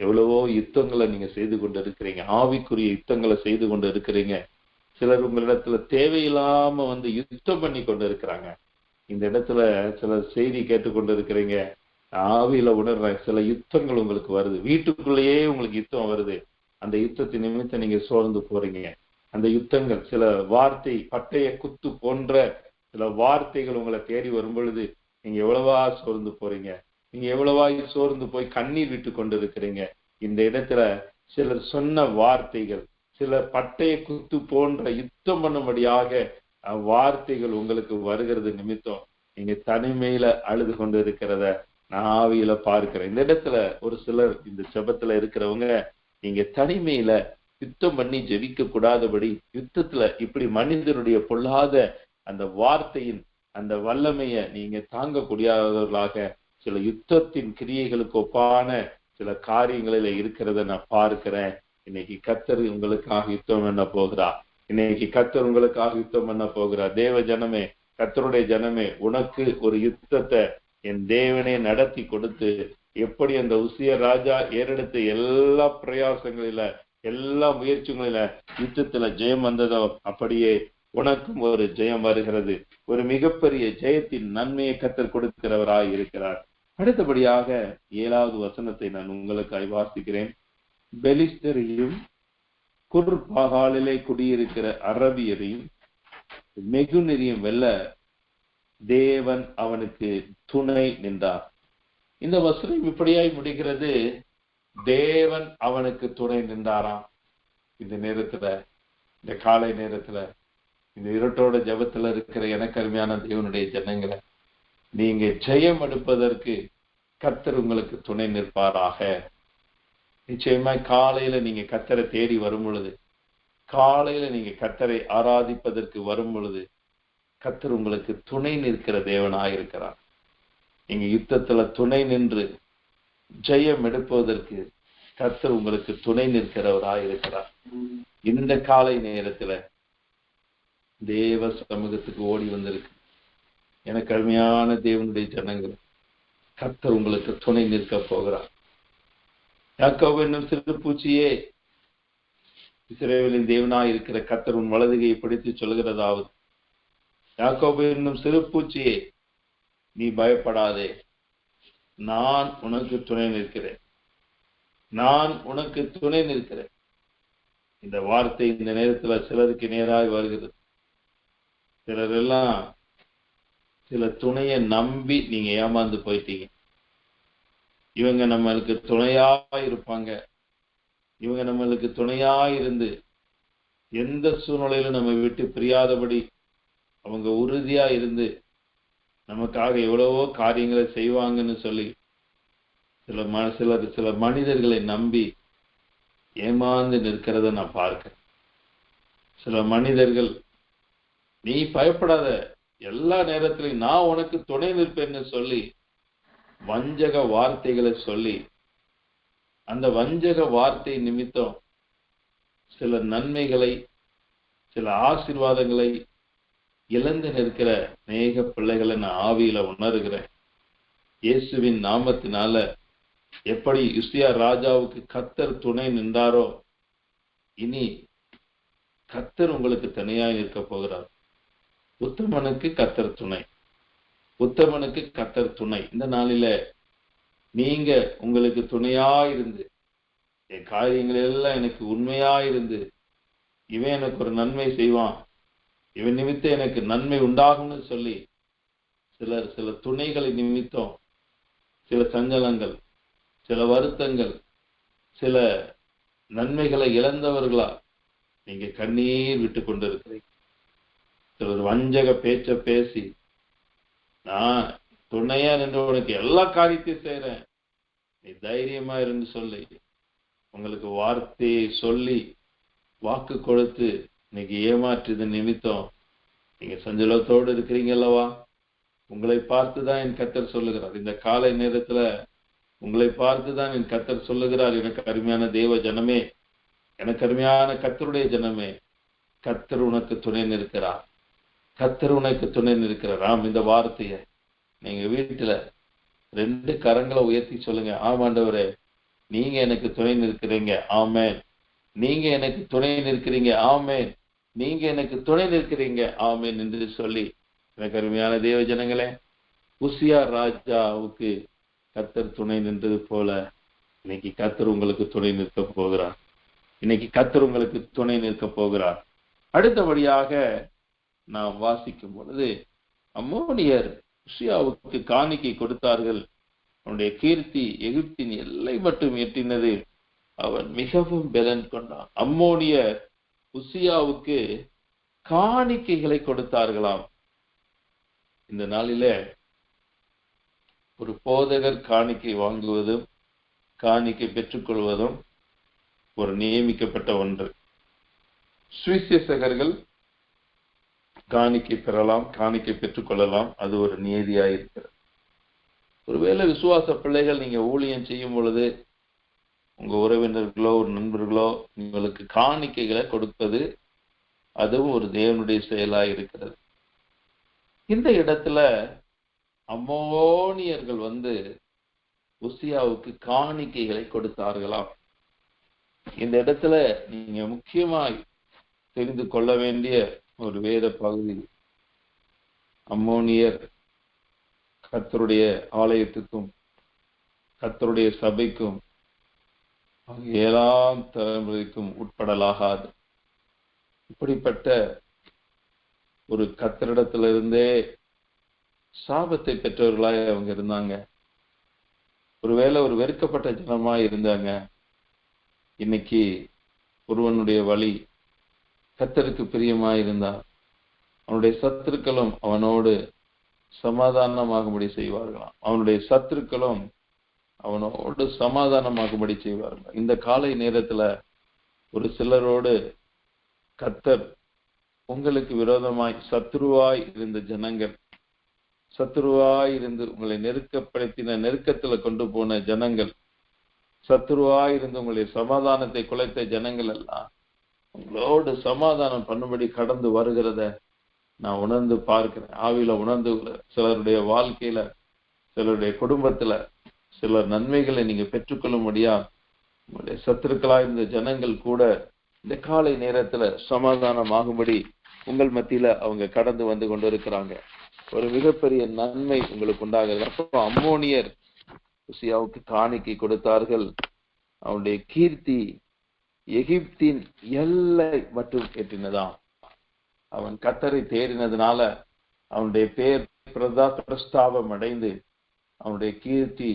எவ்வளவோ யுத்தங்களை நீங்க செய்து கொண்டு இருக்கிறீங்க, ஆவிக்குரிய யுத்தங்களை செய்து கொண்டு இருக்கிறீங்க. சிலர் உங்களிடத்துல தேவையில்லாம யுத்தம் பண்ணி கொண்டு இருக்கிறாங்க. இந்த இடத்துல சில செய்தி கேட்டுக்கொண்டு இருக்கிறீங்க, ஆவியில உணர்றேன், சில யுத்தங்கள் உங்களுக்கு வருது, வீட்டுக்குள்ளேயே உங்களுக்கு யுத்தம் வருது. அந்த யுத்தத்தின் நிமித்தம் நீங்க சோர்ந்து போறீங்க. அந்த யுத்தங்கள் சில வார்த்தை பட்டய குத்து போன்ற சில வார்த்தைகள் உங்களை தேடி வரும் பொழுது நீங்க எவ்வளவா சோர்ந்து போறீங்க, நீங்க எவ்வளவா சோர்ந்து போய் கண்ணீர் விட்டு கொண்டு இருக்கிறீங்க. இந்த இடத்துல சிலர் சொன்ன வார்த்தைகள், சில பட்டய குத்து போன்ற யுத்தம் பண்ணும்படியாக வார்த்தைகள் உங்களுக்கு வருகிறது நிமித்தம் நீங்க தனிமையில அழுது கொண்டு இருக்கிறத நான் ஆவியில பார்க்கிறேன். இந்த இடத்துல ஒரு சிலர் இந்த ஜெபத்துல இருக்கிறவங்க, நீங்க தனிமையில யுத்தம் பண்ணி ஜெபிக்க கூடாதபடி யுத்தத்துல இப்படி மனிதனுடைய பொல்லாத அந்த வார்த்தையின் அந்த வல்லமைய நீங்க தாங்க கூடியவர்களாக சில யுத்தத்தின் கிரியைகளுக்கு ஒப்பான சில காரியங்களில இருக்கிறத நான் பார்க்கிறேன். இன்னைக்கு கர்த்தர் உங்களுக்காக யுத்தம் பண்ண போகிறார். இன்னைக்கு கர்த்தர் உங்களுக்காக யுத்தம் பண்ண போகிறார். தேவ ஜனமே, கர்த்தருடைய ஜனமே, உனக்கு ஒரு யுத்தத்தை என் தேவனே நடத்தி கொடுத்து, எப்படி அந்த உசிய ராஜா ஏறெடுத்த எல்லா பிரயாசங்களில எல்லா முயற்சிகளில யுத்தத்துல ஜெயம் வந்ததோ அப்படியே உனக்கும் ஒரு ஜெயம் வருகிறது. ஒரு மிகப்பெரிய ஜெயத்தின் நன்மையை கர்த்தர் கொடுக்கிறவராய் இருக்கிறார். அடுத்தபடியாக 7வது வசனத்தை நான் உங்களுக்காய் வாசிக்கிறேன். பெலிஸ்தரையும் குர்பாகாலிலே குடியிருக்கிற அரபியரையும் மெகுனரையும் வெல்ல தேவன் அவனுக்கு துணை நின்றார். இந்த வசனம் இப்படியாய் முடிகிறது, தேவன் அவனுக்கு துணை நின்றாராம். இந்த நேரத்துல, இந்த காலை நேரத்துல, இந்த இருட்டோட ஜெபத்துல இருக்கிற எனக்கு அருமையான தேவனுடைய ஜனங்களை, நீங்க ஜெயம் எடுப்பதற்கு கர்த்தர் உங்களுக்கு துணை நிற்பாராக. நிச்சயமா காலையில நீங்க கர்த்தரை தேடி வரும் பொழுது, காலையில நீங்க கர்த்தரை ஆராதிப்பதற்கு வரும் பொழுது கர்த்தர் உங்களுக்கு துணை நிற்கிற தேவனாயிருக்கிறார். நீங்க யுத்தத்துல துணை நின்று ஜெயம் எடுப்பதற்கு கர்த்தர் உங்களுக்கு துணை நிற்கிறவராயிருக்கிறார். இந்த காலை நேரத்துல தேவ சமூகத்துக்கு ஓடி வந்திருக்கு எனக்கு அருமையான தேவனுடைய ஜனங்கள், கர்த்தர் உங்களுக்கு துணை நிற்க போகிறார். யாக்கோபு என்னும் சிறு பூச்சியே, இஸ்ரவேலின் தேவனாய் இருக்கிற கர்த்தர் உன் வலதுகையை பிடித்து சொல்கிறதாவது, யாக்கோபு என்னும் சிறு பூச்சியே, நீ பயப்படாதே, நான் உனக்கு துணை நிற்கிறேன், நான் உனக்கு துணை நிற்கிறேன். இந்த வார்த்தை இந்த நேரத்துல சிலருக்கு நேராக வருகிறது. சிலர் எல்லாம் சில துணையை நம்பி நீங்க ஏமாந்து போயிட்டீங்க. இவங்க நம்மளுக்கு துணையா இருப்பாங்க, இவங்க நம்மளுக்கு துணையா இருந்து எந்த சூழ்நிலையிலும் நம்ம விட்டு பிரியாதபடி அவங்க உறுதியா இருந்து நமக்காக எவ்வளவோ காரியங்களை செய்வாங்கன்னு சொல்லி சில மனிதர்களை நம்பி ஏமாந்து நிற்கிறத நான் பார்க்கிறேன். சில மனிதர்கள், நீ பயப்படாத, எல்லா நேரத்திலையும் நான் உனக்கு துணை நிற்பேன்னு சொல்லி வஞ்சக வார்த்தைகளை சொல்லி, அந்த வஞ்சக வார்த்தை நிமித்தம் சில நன்மைகளை, சில ஆசீர்வாதங்களை இழந்து நிற்கிற அநேக பிள்ளைகளை நான் ஆவியில உணர்கிறேன். இயேசுவின் நாமத்தினால எப்படி யுசியா ராஜாவுக்கு கர்த்தர் துணை நின்றாரோ, இனி கர்த்தர் உங்களுக்கு தனியாய் நிற்க போகிறார். உத்தமனுக்கு கர்த்தர் துணை, உத்தமனுக்கு கர்த்தர் துணை. இந்த நாளில நீங்க உங்களுக்கு துணையா இருந்து, என் காரியங்கள் எல்லாம் எனக்கு உண்மையா இருந்து, இவன் எனக்கு ஒரு நன்மை செய்வான், இவன் நிமித்தம் எனக்கு நன்மை உண்டாகும்னு சொல்லி சில துணைகளை நிமித்தம் சில சஞ்சலங்கள், சில வருத்தங்கள், சில நன்மைகளை இழந்தவர்களா நீங்க கண்ணீர் விட்டு கொண்டு இருக்கிறீங்க. சிலர் வஞ்சக பேச்ச பேசி, நான் துணையா நின்று உனக்கு எல்லா காரியத்தையும் செய்யறேன், நீ தைரியமா இருந்து சொல்லி உங்களுக்கு வார்த்தையை சொல்லி வாக்கு கொடுத்து இன்னைக்கு ஏமாற்றுது நிமித்தம் நீங்க சஞ்சலத்தோடு இருக்கிறீங்க அல்லவா? உங்களை பார்த்துதான் என் கர்த்தர் சொல்லுகிறார். இந்த காலை நேரத்துல உங்களை பார்த்துதான் என் கர்த்தர் சொல்லுகிறார், எனக்கு அருமையான தேவ ஜனமே, எனக்கு அருமையான கர்த்தருடைய ஜனமே, கர்த்தர் உனக்கு துணை நிற்கிறார், கர்த்தர் உனக்கு துணை நிற்கிறார். இந்த வார்த்தைய நீங்க வீட்டுல 2 கரங்களை உயர்த்தி சொல்லுங்க. ஆமாண்டவரே, நீங்க எனக்கு துணை நிற்கிறீங்க, ஆமேன். நீங்க எனக்கு துணை நிற்கிறீங்க, ஆமேன். நீங்க எனக்கு துணை நிற்கிறீங்க, ஆமேன் என்று சொல்லி, எனக்கு அருமையான தேவ ஜனங்களே, உசியா ராஜாவுக்கு கர்த்தர் துணை நின்றது போல இன்னைக்கு கர்த்தர் உங்களுக்கு துணை நிற்க போகிறார். இன்னைக்கு கர்த்தர் உங்களுக்கு துணை நிற்க போகிறார். அடுத்தபடியாக நாம் வாசிக்கும் பொழுது, அம்மோனியர் உசியாவுக்கு காணிக்கை கொடுத்தார்கள், அவனுடைய கீர்த்தி எகிப்தின் எல்லை மட்டும் எட்டினது, அவன் மிகவும் பலன் கொண்டான். அம்மோனியர் உசியாவுக்கு காணிக்கைகளை கொடுத்தார்களாம். இந்த நாளில ஒரு போதகர் காணிக்கை வாங்குவதும் காணிக்கை பெற்றுக்கொள்வதும் ஒரு நியமிக்கப்பட்ட ஒன்று. சுவிசேஷகர்கள் காணிக்கை பெறலாம், காணிக்கை பெற்றுக்கொள்ளலாம், அது ஒரு நியதியாயிருக்கிறது. ஒருவேளை விசுவாச பிள்ளைகள் நீங்க ஊழியம் செய்யும் பொழுது உங்க உறவினர்களோ ஒரு நண்பர்களோ உங்களுக்கு காணிக்கைகளை கொடுப்பது, அதுவும் ஒரு தேவனுடைய செயலாய் இருக்கிறது. இந்த இடத்துல அம்மோனியர்கள் உசியாவுக்கு காணிக்கைகளை கொடுத்தார்களாம். இந்த இடத்துல நீங்க முக்கியமாய் தெரிந்து கொள்ள வேண்டிய ஒரு வேத பகுதி, அம்மோனியர் கர்த்தருடைய ஆலயத்துக்கும் கர்த்தருடைய சபைக்கும் 7ஆம் தலைமுறைக்கும் உட்படலாகாது. இப்படிப்பட்ட ஒரு கர்த்தரிடத்திலிருந்தே சாபத்தை பெற்றவர்களாய் அவங்க இருந்தாங்க. ஒருவேளை ஒரு வெறுக்கப்பட்ட ஜனமாய் இருந்தாங்க. இன்னைக்கு ஒருவனுடைய வழி கர்த்தருக்கு பிரியமாய் இருந்தான், அவனுடைய சத்துருக்களும் அவனோடு சமாதானமாகும்படி செய்வார்களாம். அவனுடைய சத்துருக்களும் அவனோடு சமாதானமாகும்படி செய்வார்கள். இந்த காலை நேரத்துல ஒரு சிலரோடு கர்த்தர் உங்களுக்கு விரோதமாய் சத்துருவாய் இருந்த ஜனங்கள், சத்துருவாய் இருந்து உங்களை நெருக்கப்படுத்தின, நெருக்கத்துல கொண்டு போன ஜனங்கள், சத்துருவாய் இருந்து உங்களுடைய சமாதானத்தை குலைத்த ஜனங்கள் எல்லாம் உங்களோடு சமாதானம் பண்ணும்படி கடந்து வருகிறத நான் உணர்ந்து பார்க்கிறேன், ஆவியில உணர்ந்து. சிலருடைய வாழ்க்கையில, சிலருடைய குடும்பத்துல சில நன்மைகளை நீங்க பெற்றுக்கொள்ள முடியா, உங்களுடைய சத்துருக்களா இருந்த ஜனங்கள் கூட இந்த காலை நேரத்துல சமாதானமாகும்படி உங்கள் மத்தியில அவங்க கடந்து வந்து கொண்டிருக்கிறாங்க. ஒரு மிகப்பெரிய நன்மை உங்களுக்கு உண்டாகிறது. அப்போ அம்மோனியர் உசியாவுக்கு காணிக்கை கொடுத்தார்கள். அவனுடைய கீர்த்தி எகிப்தின் எல்லை மட்டும் எட்டினதாம். அவன் கர்த்தரை தேறினதுனால அவனுடைய பெயர் பிரஸ்தாபம் அடைந்து அவனுடைய கீர்த்தி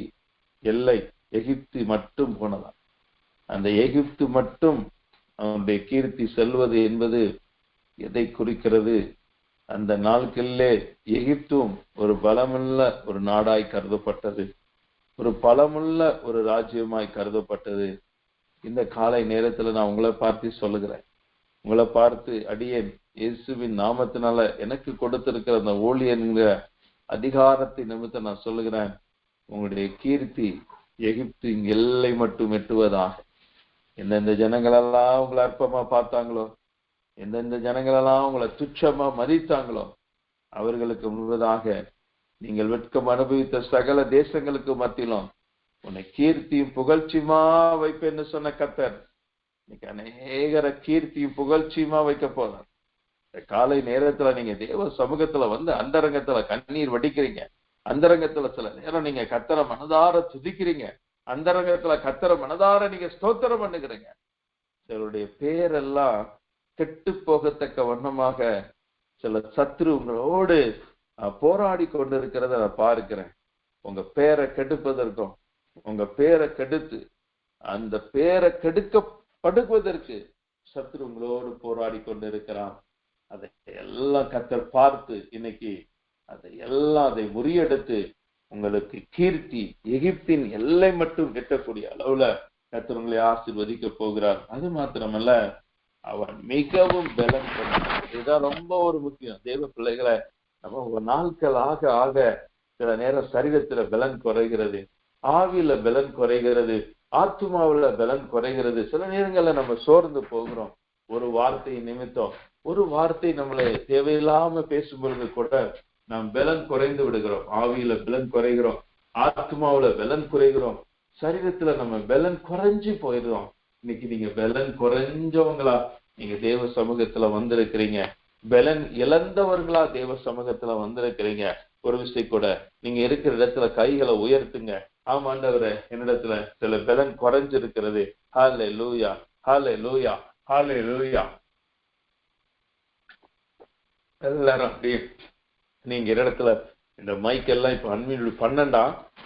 எல்லை எகிப்து மட்டும் போனதாம். அந்த எகிப்து மட்டும் அவனுடைய கீர்த்தி செல்வது என்பது எதை குறிக்கிறது? அந்த நாட்களிலே எகிப்தும் ஒரு பலமுள்ள ஒரு நாடாய் கருதப்பட்டது, ஒரு பலமுள்ள ஒரு ராஜ்யமாய் கருதப்பட்டது. இந்த காலை நேரத்துல நான் உங்களை பார்த்து சொல்லுகிறேன், உங்களை பார்த்து அடியேன் இயேசுவின் நாமத்தினால எனக்கு கொடுத்திருக்கிற அந்த ஊழியன்கிற அதிகாரத்தை நிமித்தம் நான் சொல்லுகிறேன், உங்களுடைய கீர்த்தி எகிப்து எல்லை மட்டும் எட்டுவதாக. எந்தெந்த ஜனங்களெல்லாம் உங்களை அற்பமா பார்த்தாங்களோ, எந்தெந்த ஜனங்களெல்லாம் உங்களை துச்சமா மதித்தாங்களோ, அவர்களுக்கு முன்பதாக நீங்கள் வெட்கம் அனுபவித்த சகல தேசங்களுக்கு மத்தியிலும் உன்னை கீர்த்தியும் புகழ்ச்சியுமா வைப்பேன்னு சொன்ன கர்த்தர் இன்னைக்கு அநேகர கீர்த்தியும் புகழ்ச்சியுமா வைக்க போறார். காலை நேரத்துல நீங்க தேவ சமூகத்துல வந்து அந்தரங்கத்துல கண்ணீர் வடிக்கிறீங்க, அந்தரங்கத்துல சில நேரம் நீங்க கர்த்தரை மனதார துதிக்கிறீங்க, அந்தரங்கத்துல கர்த்தரை மனதார நீங்க ஸ்தோத்திரம் பண்ணுகிறீங்க. சிலருடைய பேரெல்லாம் கெட்டு போகத்தக்க வண்ணமாக சில சத்ரு உங்களோடு போராடி கொண்டிருக்கிறத நான் பார்க்கிறேன். உங்க பேரை கெடுப்பதற்கும் உங்க பேரை கெடுத்து அந்த பேரை கெடுக்கப்படுவதற்கு சத்ரு உங்களோடு போராடி கொண்டிருக்கிறான். அதை எல்லாம் கர்த்தர் பார்த்து இன்னைக்கு அதை முறியெடுத்து உங்களுக்கு கீர்த்தி எகிப்தின் எல்லை மட்டும் எட்டக்கூடிய அளவுல கர்த்தர் உங்களை ஆசீர்வதிக்க போகிறார். அது மாத்திரமல்ல, அவன் மிகவும் பலன் கொண்டான். இதுதான் ரொம்ப ஒரு முக்கியம். தேவ பிள்ளைகளை, நம்ம ஒரு நாட்கள் ஆக ஆக சில நேரம் சரீரத்துல பலன் குறைகிறது, ஆவியில பலன் குறைகிறது, ஆத்துமாவுல பலன் குறைகிறது. சில நேரங்கள்ல நம்ம சோர்ந்து போகிறோம். ஒரு வார்த்தை நிமித்தம், ஒரு வார்த்தை நம்மளை தேவையில்லாம பேசும் பொழுது கூட நாம் பலன் குறைந்து விடுகிறோம். ஆவியில பலன் குறைகிறோம், ஆத்மாவுல பலன் குறைகிறோம், சரீரத்துல நம்ம பலன் குறைஞ்சு போயிடுறோம். இன்னைக்கு நீங்க பலன் குறைஞ்சவங்களா நீங்க தேவ சமூகத்துல வந்திருக்கிறீங்க, பலன் இழந்தவர்களா தேவ சமூகத்துல வந்திருக்கிறீங்க. ஒரு விஷயம் கூட, நீங்க இருக்கிற இடத்துல கைகளை உயர்த்துங்க. ஆமாண்டவரே, என்னிடத்துல சில பலன் குறைஞ்சிருக்கிறது. ஹல்லேலூயா, ஹல்லேலூயா, ஹல்லேலூயா. எல்லாரும் அப்படியே நீங்க இடத்துல இந்த மைக் எல்லாம் இப்ப அன்மியூட் பண்ணண்டா,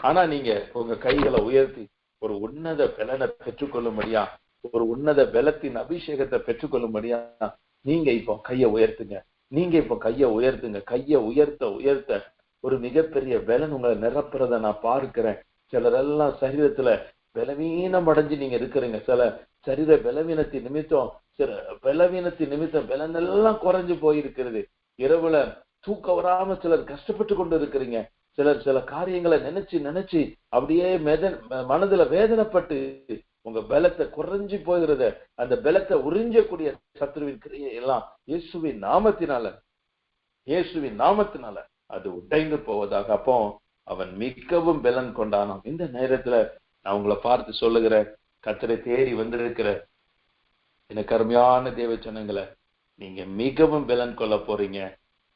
ஆனா நீங்க உங்க கைகளை உயர்த்தி ஒரு உன்னத பலனை பெற்றுக்கொள்ளும்படியா, ஒரு உன்னத பலத்தின் அபிஷேகத்தை பெற்றுக்கொள்ளும்படியா நீங்க இப்போ கையை உயர்த்துங்க. நீங்க இப்போ கையை உயர்த்துங்க. கையை உயர்த்த உயர்த்த ஒரு மிகப்பெரிய பலன் உங்களை நிரப்புறத நான் பார்க்கிறேன். சிலரெல்லாம் சரீரத்துல பலவீனம் அடைஞ்சு நீங்க இருக்கிறீங்க. சில சரீர பலவீனத்தின் நிமித்தம் பலன் எல்லாம் குறைஞ்சு போயிருக்கிறது. இரவுல தூக்க வராம சிலர் கஷ்டப்பட்டு கொண்டு இருக்கிறீங்க. சிலர் சில காரியங்களை நினைச்சு அப்படியே மனதுல வேதனைப்பட்டு உங்க பலத்தை குறைஞ்சு போகிறத, அந்த பலத்தை உறிஞ்சக்கூடிய சத்ருவின் கிரியை எல்லாம் இயேசுவின் நாமத்தினால அது உடைந்து போவதாக. அப்போ அவன் மிகவும் பலன் கொண்டானான். இந்த நேரத்துல நான் உங்களை பார்த்து சொல்லுகிறேன், கர்த்தரை தேடி வந்திருக்கிற எனக்கு அருமையான தேவ ஜனங்களை, நீங்க மிகவும் பலன் கொள்ள போறீங்க,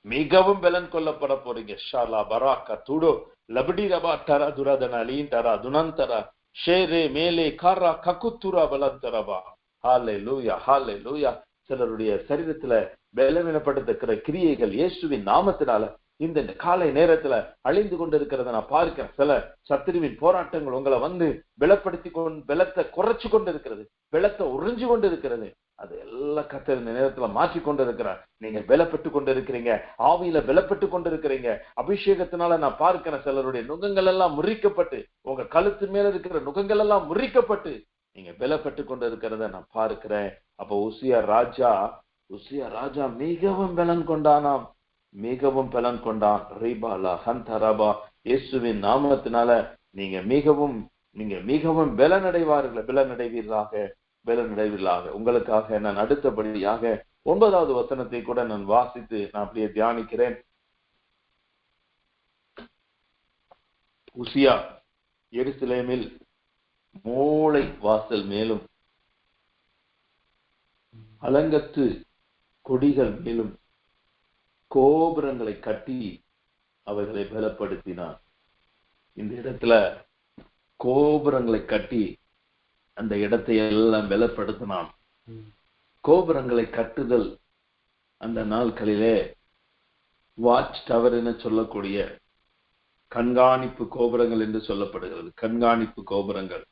மிகவும் பலன் கொள்ளப்பட போறீங்க. ஷாலா பராக்கா துடோ லபடி ரபா டரா துரதன லீண்டரா துனந்தரா ஷேரே மேலே காரா கக்குத்துரா பலந்தரபா. ஹல்லேலூயா, ஹல்லேலூயா. சிலருடைய சரீரத்துல பலவீனப்படுத்துகிற கிரியைகள் இயேசுவின் நாமத்தினால இந்த காலை நேரத்துல அழிந்து கொண்டிருக்கிறத நான் பார்க்கிறேன். சில சத்துருவின் போராட்டங்கள் உங்களை வந்து பலத்தை குறைச்சு கொண்டு இருக்கிறது, பலத்தை உறிஞ்சு கொண்டு இருக்கிறது. அது எல்லாம் கர்த்தர் இந்த நேரத்துல மாற்றி கொண்டு இருக்கிறார். நீங்க பலப்பட்டு கொண்டு இருக்கிறீங்க, ஆவியில பலப்பட்டு கொண்டு இருக்கிறீங்க. அபிஷேகத்தினால நான் பார்க்கிறேன், சிலருடைய நுகங்கள் எல்லாம் முறிக்கப்பட்டு, உங்க கழுத்து மேல இருக்கிற நுகங்கள் எல்லாம் முறிக்கப்பட்டு நீங்க பலப்பட்டு கொண்டு இருக்கிறத நான் பார்க்கிறேன். அப்போ உசியா ராஜா மிகவும் பலன் கொண்டானாம், மிகவும் பலன் கொண்டான். ரிபாலா ஹந்தரபா. இயேசுவின் நாமத்தினால நீங்க மிகவும் பலனடைவீர்களாக. உங்களுக்காக நான் அடுத்தபடியாக 9வது வசனத்தை கூட நான் வாசித்து நான் அப்படியே தியானிக்கிறேன். உசியா எருசலேமில் மூளை வாசல் மேலும் அலங்கத்து கொடிகள் மேலும் கோபுரங்களை கட்டி அவைகளை பலப்படுத்தினான். இந்த இடத்துல கோபுரங்களை கட்டி அந்த இடத்தை எல்லாம் பலப்படுத்தினான். கோபுரங்களை கட்டுதல் அந்த நாட்களிலே வாட்ச் டவர் என சொல்லக்கூடிய கண்காணிப்பு கோபுரங்கள் என்று சொல்லப்படுகிறது. கண்காணிப்பு கோபுரங்கள்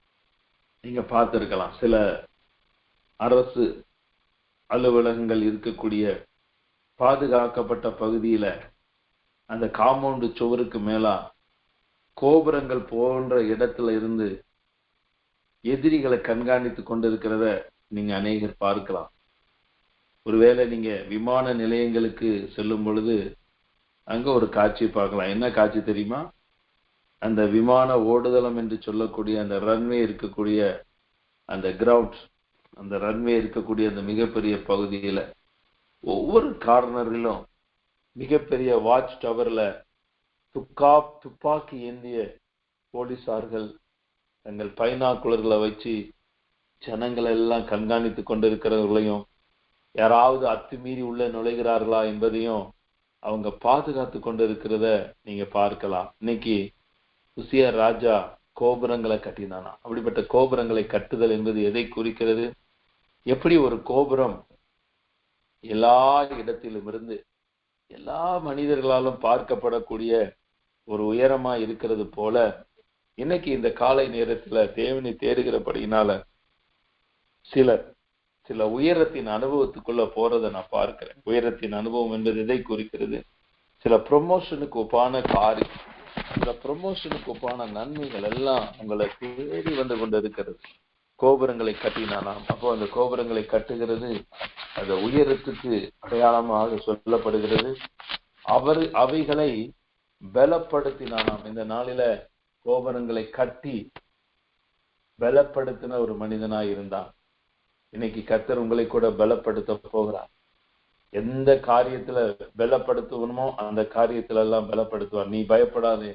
நீங்க பார்த்திருக்கலாம். சில அரசு அலுவலகங்கள் இருக்கக்கூடிய பாதுகாக்கப்பட்ட பகுதியில அந்த காம்பவுண்டு சுவருக்கு மேலா கோபுரங்கள் போன்ற இடத்துல இருந்து எதிரிகளை கண்காணித்து கொண்டிருக்கிறத நீங்க அநேகர் பார்க்கலாம். ஒருவேளை நீங்க விமான நிலையங்களுக்கு செல்லும் பொழுது அங்க ஒரு காட்சி பார்க்கலாம். என்ன காட்சி தெரியுமா? அந்த விமான ஓடுதளம் என்று சொல்லக்கூடிய அந்த ரன்வே இருக்கக்கூடிய அந்த கிரவுண்ட், அந்த ரன்வே இருக்கக்கூடிய அந்த மிகப்பெரிய பகுதியில ஒவ்வொரு கார்னரிலும் மிகப்பெரிய வாட்ச் டவர்ல துப்பாக்கி ஏந்திய போலீசார்கள் தங்கள் பைனாக்குலர்களை வச்சு ஜனங்களை எல்லாம் கண்காணித்து கொண்டிருக்கிறவர்களையும் யாராவது அத்துமீறி உள்ள நுழைகிறார்களா என்பதையும் அவங்க பாதுகாத்து கொண்டிருக்கிறத நீங்க பார்க்கலாம். இன்னைக்கு உசியா ராஜா கோபுரங்களை கட்டினானா. அப்படிப்பட்ட கோபுரங்களை கட்டுதல் என்பது எதை குறிக்கிறது? எப்படி ஒரு கோபுரம் எல்லா இடத்திலும் இருந்து எல்லா மனிதர்களாலும் பார்க்கப்படக்கூடிய ஒரு உயரமா இருக்கிறது போல, இன்னைக்கு இந்த காலை நேரத்துல தேவனை தேடுகிறபடியினால சில உயரத்தின் அனுபவத்துக்குள்ள போறதை நான் பார்க்கிறேன். உயரத்தின் அனுபவம் என்பது எதை குறிக்கிறது? சில ப்ரொமோஷனுக்கு ஒப்பான காரியம், சில ப்ரொமோஷனுக்கு ஒப்பான நன்மைகள் எல்லாம் உங்களை தேடி வந்து கொண்டு இருக்கிறது. கோபுரங்களை கட்டினானாம். அப்போ அந்த கோபுரங்களை கட்டுகிறது அந்த உயரத்துக்கு அடையாளமாக சொல்லப்படுகிறது. அவைகளை பலப்படுத்தினானாம். இந்த நாளில கோபுரங்களை கட்டி பலப்படுத்தின ஒரு மனிதனாய் இருந்தான். இன்னைக்கு கர்த்தர் உங்களை கூட பலப்படுத்த போகிறார். எந்த காரியத்துல பலப்படுத்தணுமோ அந்த காரியத்துல எல்லாம் பலப்படுத்துவார். நீ பயப்படாதே,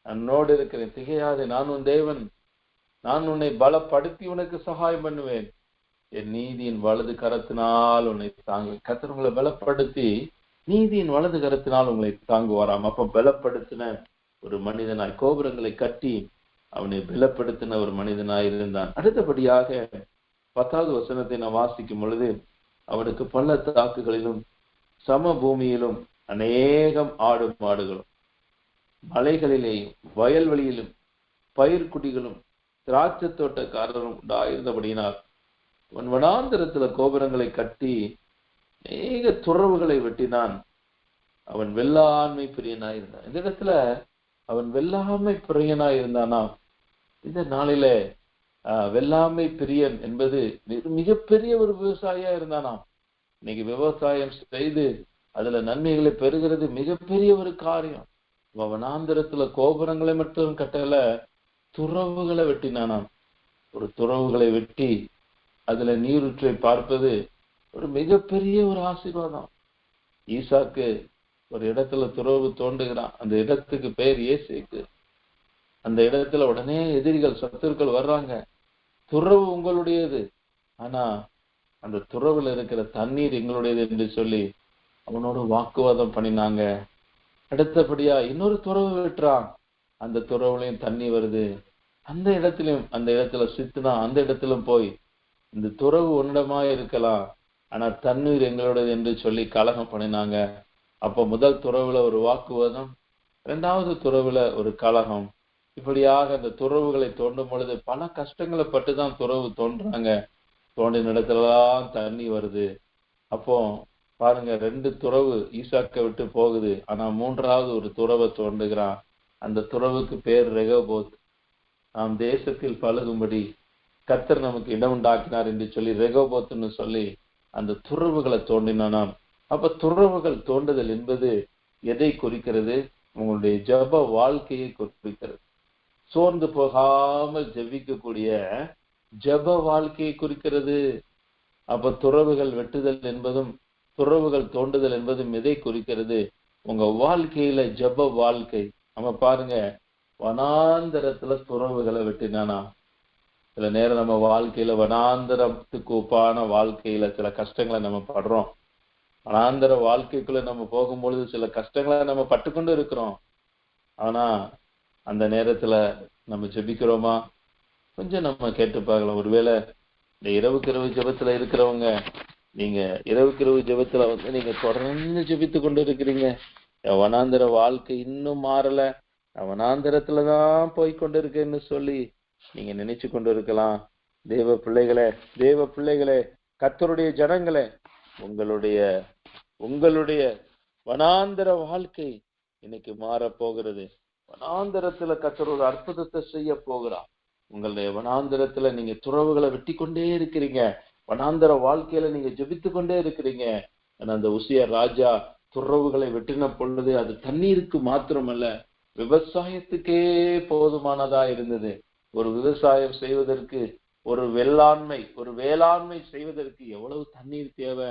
என்னோடு இருக்கிறேன், திகையாதே, நான் உன் தேவன், நான் உன்னை பலப்படுத்தி உனக்கு சகாயம் பண்ணுவேன், என் நீதியின் வலது கரத்தினால் உன்னை தாங்குவேன். கர்த்தர் உங்களை பலப்படுத்தி நீதியின் வலது கரத்தினால் உங்களை தாங்குவாராம். அப்ப பலப்படுத்தின ஒரு மனிதனாய், கோபுரங்களை கட்டி அவனை பலப்படுத்தின ஒரு மனிதனாய் இருந்தான். அடுத்தபடியாக 10வது வசனத்தை நான் வாசிக்கும் பொழுது, அவனுக்கு பள்ளத்தாக்குகளிலும் சமபூமியிலும் அநேகம் ஆடு மாடுகளும் மலைகளிலேயும் வயல்வெளியிலும் பயிர்க்குடிகளும் திராட்சை தோட்டக்காரரும் உண்டாயிருந்தபடியினால் அவன் வனாந்தரத்துல கோபுரங்களை கட்டி அநேக துறவுகளை வெட்டினான். அவன் வெள்ளாண்மை பிரியனாயிருந்தான். இந்த இடத்துல அவன் வெள்ளாண்மை பிரியனாய் இருந்தானா. இந்த நாளில வெள்ளாமை பிரியன் என்பது மிகப்பெரிய ஒரு விவசாயியா இருந்தானாம். இன்னைக்கு விவசாயம் செய்து அதுல நன்மைகளை பெறுகிறது மிகப்பெரிய ஒரு காரியம். வனாந்திரத்துல கோபுரங்களை மட்டும் கட்டல, துறவுகளை வெட்டினானாம். ஒரு துறவுகளை வெட்டி அதுல நீரூற்றை பார்ப்பது ஒரு மிகப்பெரிய ஒரு ஆசீர்வாதம். ஈசாக்கு ஒரு இடத்துல துறவு தோண்டுகிறான். அந்த இடத்துக்கு பெயர் ஏசேக்கு. அந்த இடத்துல உடனே எதிரிகள் சத்துருக்கள் வர்றாங்க. துறவு உங்களுடையது, ஆனா அந்த துறவுல இருக்கிற தண்ணீர் எங்களுடையது என்று சொல்லி அவனோட வாக்குவாதம் பண்ணினாங்க. அடுத்தபடியா இன்னொரு துறவு வெட்டுறான். அந்த துறவுலையும் தண்ணி வருது. அந்த இடத்துல சித்துனா அந்த இடத்துல போய் இந்த துறவு உன்னிடமா இருக்கலாம், ஆனா தண்ணீர் எங்களுடையது என்று சொல்லி கலகம் பண்ணினாங்க. அப்ப முதல் துறவுல ஒரு வாக்குவாதம், 2வது துறவுல ஒரு கலகம். இப்படியாக அந்த துறவுகளை தோண்டும் பொழுது பல கஷ்டங்களை பட்டுதான் துறவு தோன்றாங்க. தோண்டின இடத்துலலாம் தண்ணி வருது. அப்போ பாருங்க, 2 துறவு ஈசாக்க விட்டு போகுது. ஆனா 3வது ஒரு துறவை தோண்டுகிறான். அந்த துறவுக்கு பேர் ரெகோபோத். நாம் தேசத்தில் பழகும்படி கர்த்தர் நமக்கு இடம் உண்டாக்கினார் என்று சொல்லி ரெகோபோத்னு சொல்லி அந்த துறவுகளை தோண்டினானாம். அப்ப துறவுகள் தோண்டுதல் என்பது எதை குறிக்கிறது? உங்களுடைய ஜப வாழ்க்கையை குறிக்கிறது. சோர்ந்து போகாமல் ஜெபிக்கக்கூடிய ஜப வாழ்க்கையை குறிக்கிறது. அப்ப துறவுகள் வெட்டுதல் என்பதும் துறவுகள் தோண்டுதல் என்பதும் எதை குறிக்கிறது? உங்க வாழ்க்கையில ஜப வாழ்க்கை. நம்ம பாருங்க, வனாந்தரத்துல துறவுகளை வெட்டினானா. சில நேரம் நம்ம வாழ்க்கையில வனாந்தரத்துக்கு ஒப்பான வாழ்க்கையில சில கஷ்டங்களை நம்ம படுறோம். வனாந்தர வாழ்க்கைக்குள்ள நம்ம போகும்பொழுது சில கஷ்டங்களை நம்ம பட்டுக்கொண்டு இருக்கிறோம். ஆனா அந்த நேரத்துல நம்ம ஜெபிக்கிறோமா? கொஞ்சம் நம்ம கேட்டு பார்க்கலாம். ஒருவேளை இந்த இரவுக்கு இரவு ஜெபத்துல இருக்கிறவங்க, நீங்க இரவுக்கு இரவு ஜெபத்துல நீங்க தொடர்ந்து ஜெபித்து கொண்டு இருக்கிறீங்க. வனாந்தர வாழ்க்கை இன்னும் மாறல, வனாந்தரத்துலதான் போய்கொண்டு இருக்கேன்னு சொல்லி நீங்க நினைச்சு கொண்டு இருக்கலாம். தேவ பிள்ளைகளே, கர்த்தருடைய ஜனங்களே, உங்களுடைய வனாந்தர வாழ்க்கை இன்னைக்கு மாற போகிறது. வனாந்தரத்துல கர்த்தர் ஒரு அற்புதத்தை செய்ய போகிறார். உங்களுடைய வனாந்தரத்துல நீங்க துறவுகளை வெட்டி கொண்டே இருக்கிறீங்க. வனாந்தர வாழ்க்கையில நீங்க ஜெபித்து கொண்டே இருக்கிறீங்க. அந்த உசியா ராஜா துறவுகளை வெட்டின பொழுது அது தண்ணீருக்கு மாத்திரமல்ல, விவசாயத்துக்கே போதுமானதா இருந்தது. ஒரு விவசாயம் செய்வதற்கு, ஒரு வேளாண்மை செய்வதற்கு எவ்வளவு தண்ணீர் தேவை.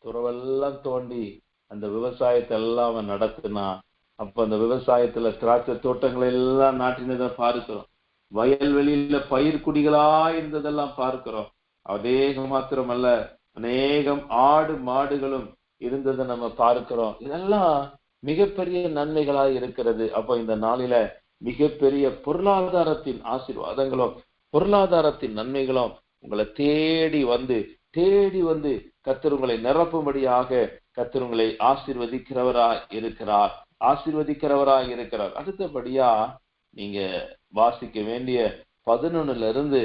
துறவெல்லாம் தோண்டி அந்த விவசாயத்தை எல்லாம் அவன் நடத்தினான். அப்ப அந்த விவசாயத்துல திராட்சை தோட்டங்களை எல்லாம் நாட்டினதை பார்க்கிறோம். வயல்வெளியில பயிர் குடிகளா இருந்ததெல்லாம் பார்க்கிறோம். அதே மாத்திரமல்ல, அநேகம் ஆடு மாடுகளும் இருந்ததை நம்ம பார்க்கிறோம். இதெல்லாம் மிகப்பெரிய நன்மைகளா இருக்கிறது. அப்போ இந்த நாளில மிகப்பெரிய பொருளாதாரத்தின் ஆசீர்வாதங்களும் பொருளாதாரத்தின் நன்மைகளும் உங்களை தேடி வந்து கர்த்தர் உங்களை நிரப்பும்படியாக கர்த்தர் உங்களை ஆசீர்வதிக்கிறவராய் இருக்கிறார். அடுத்தபடியா நீங்க வாசிக்க வேண்டிய 11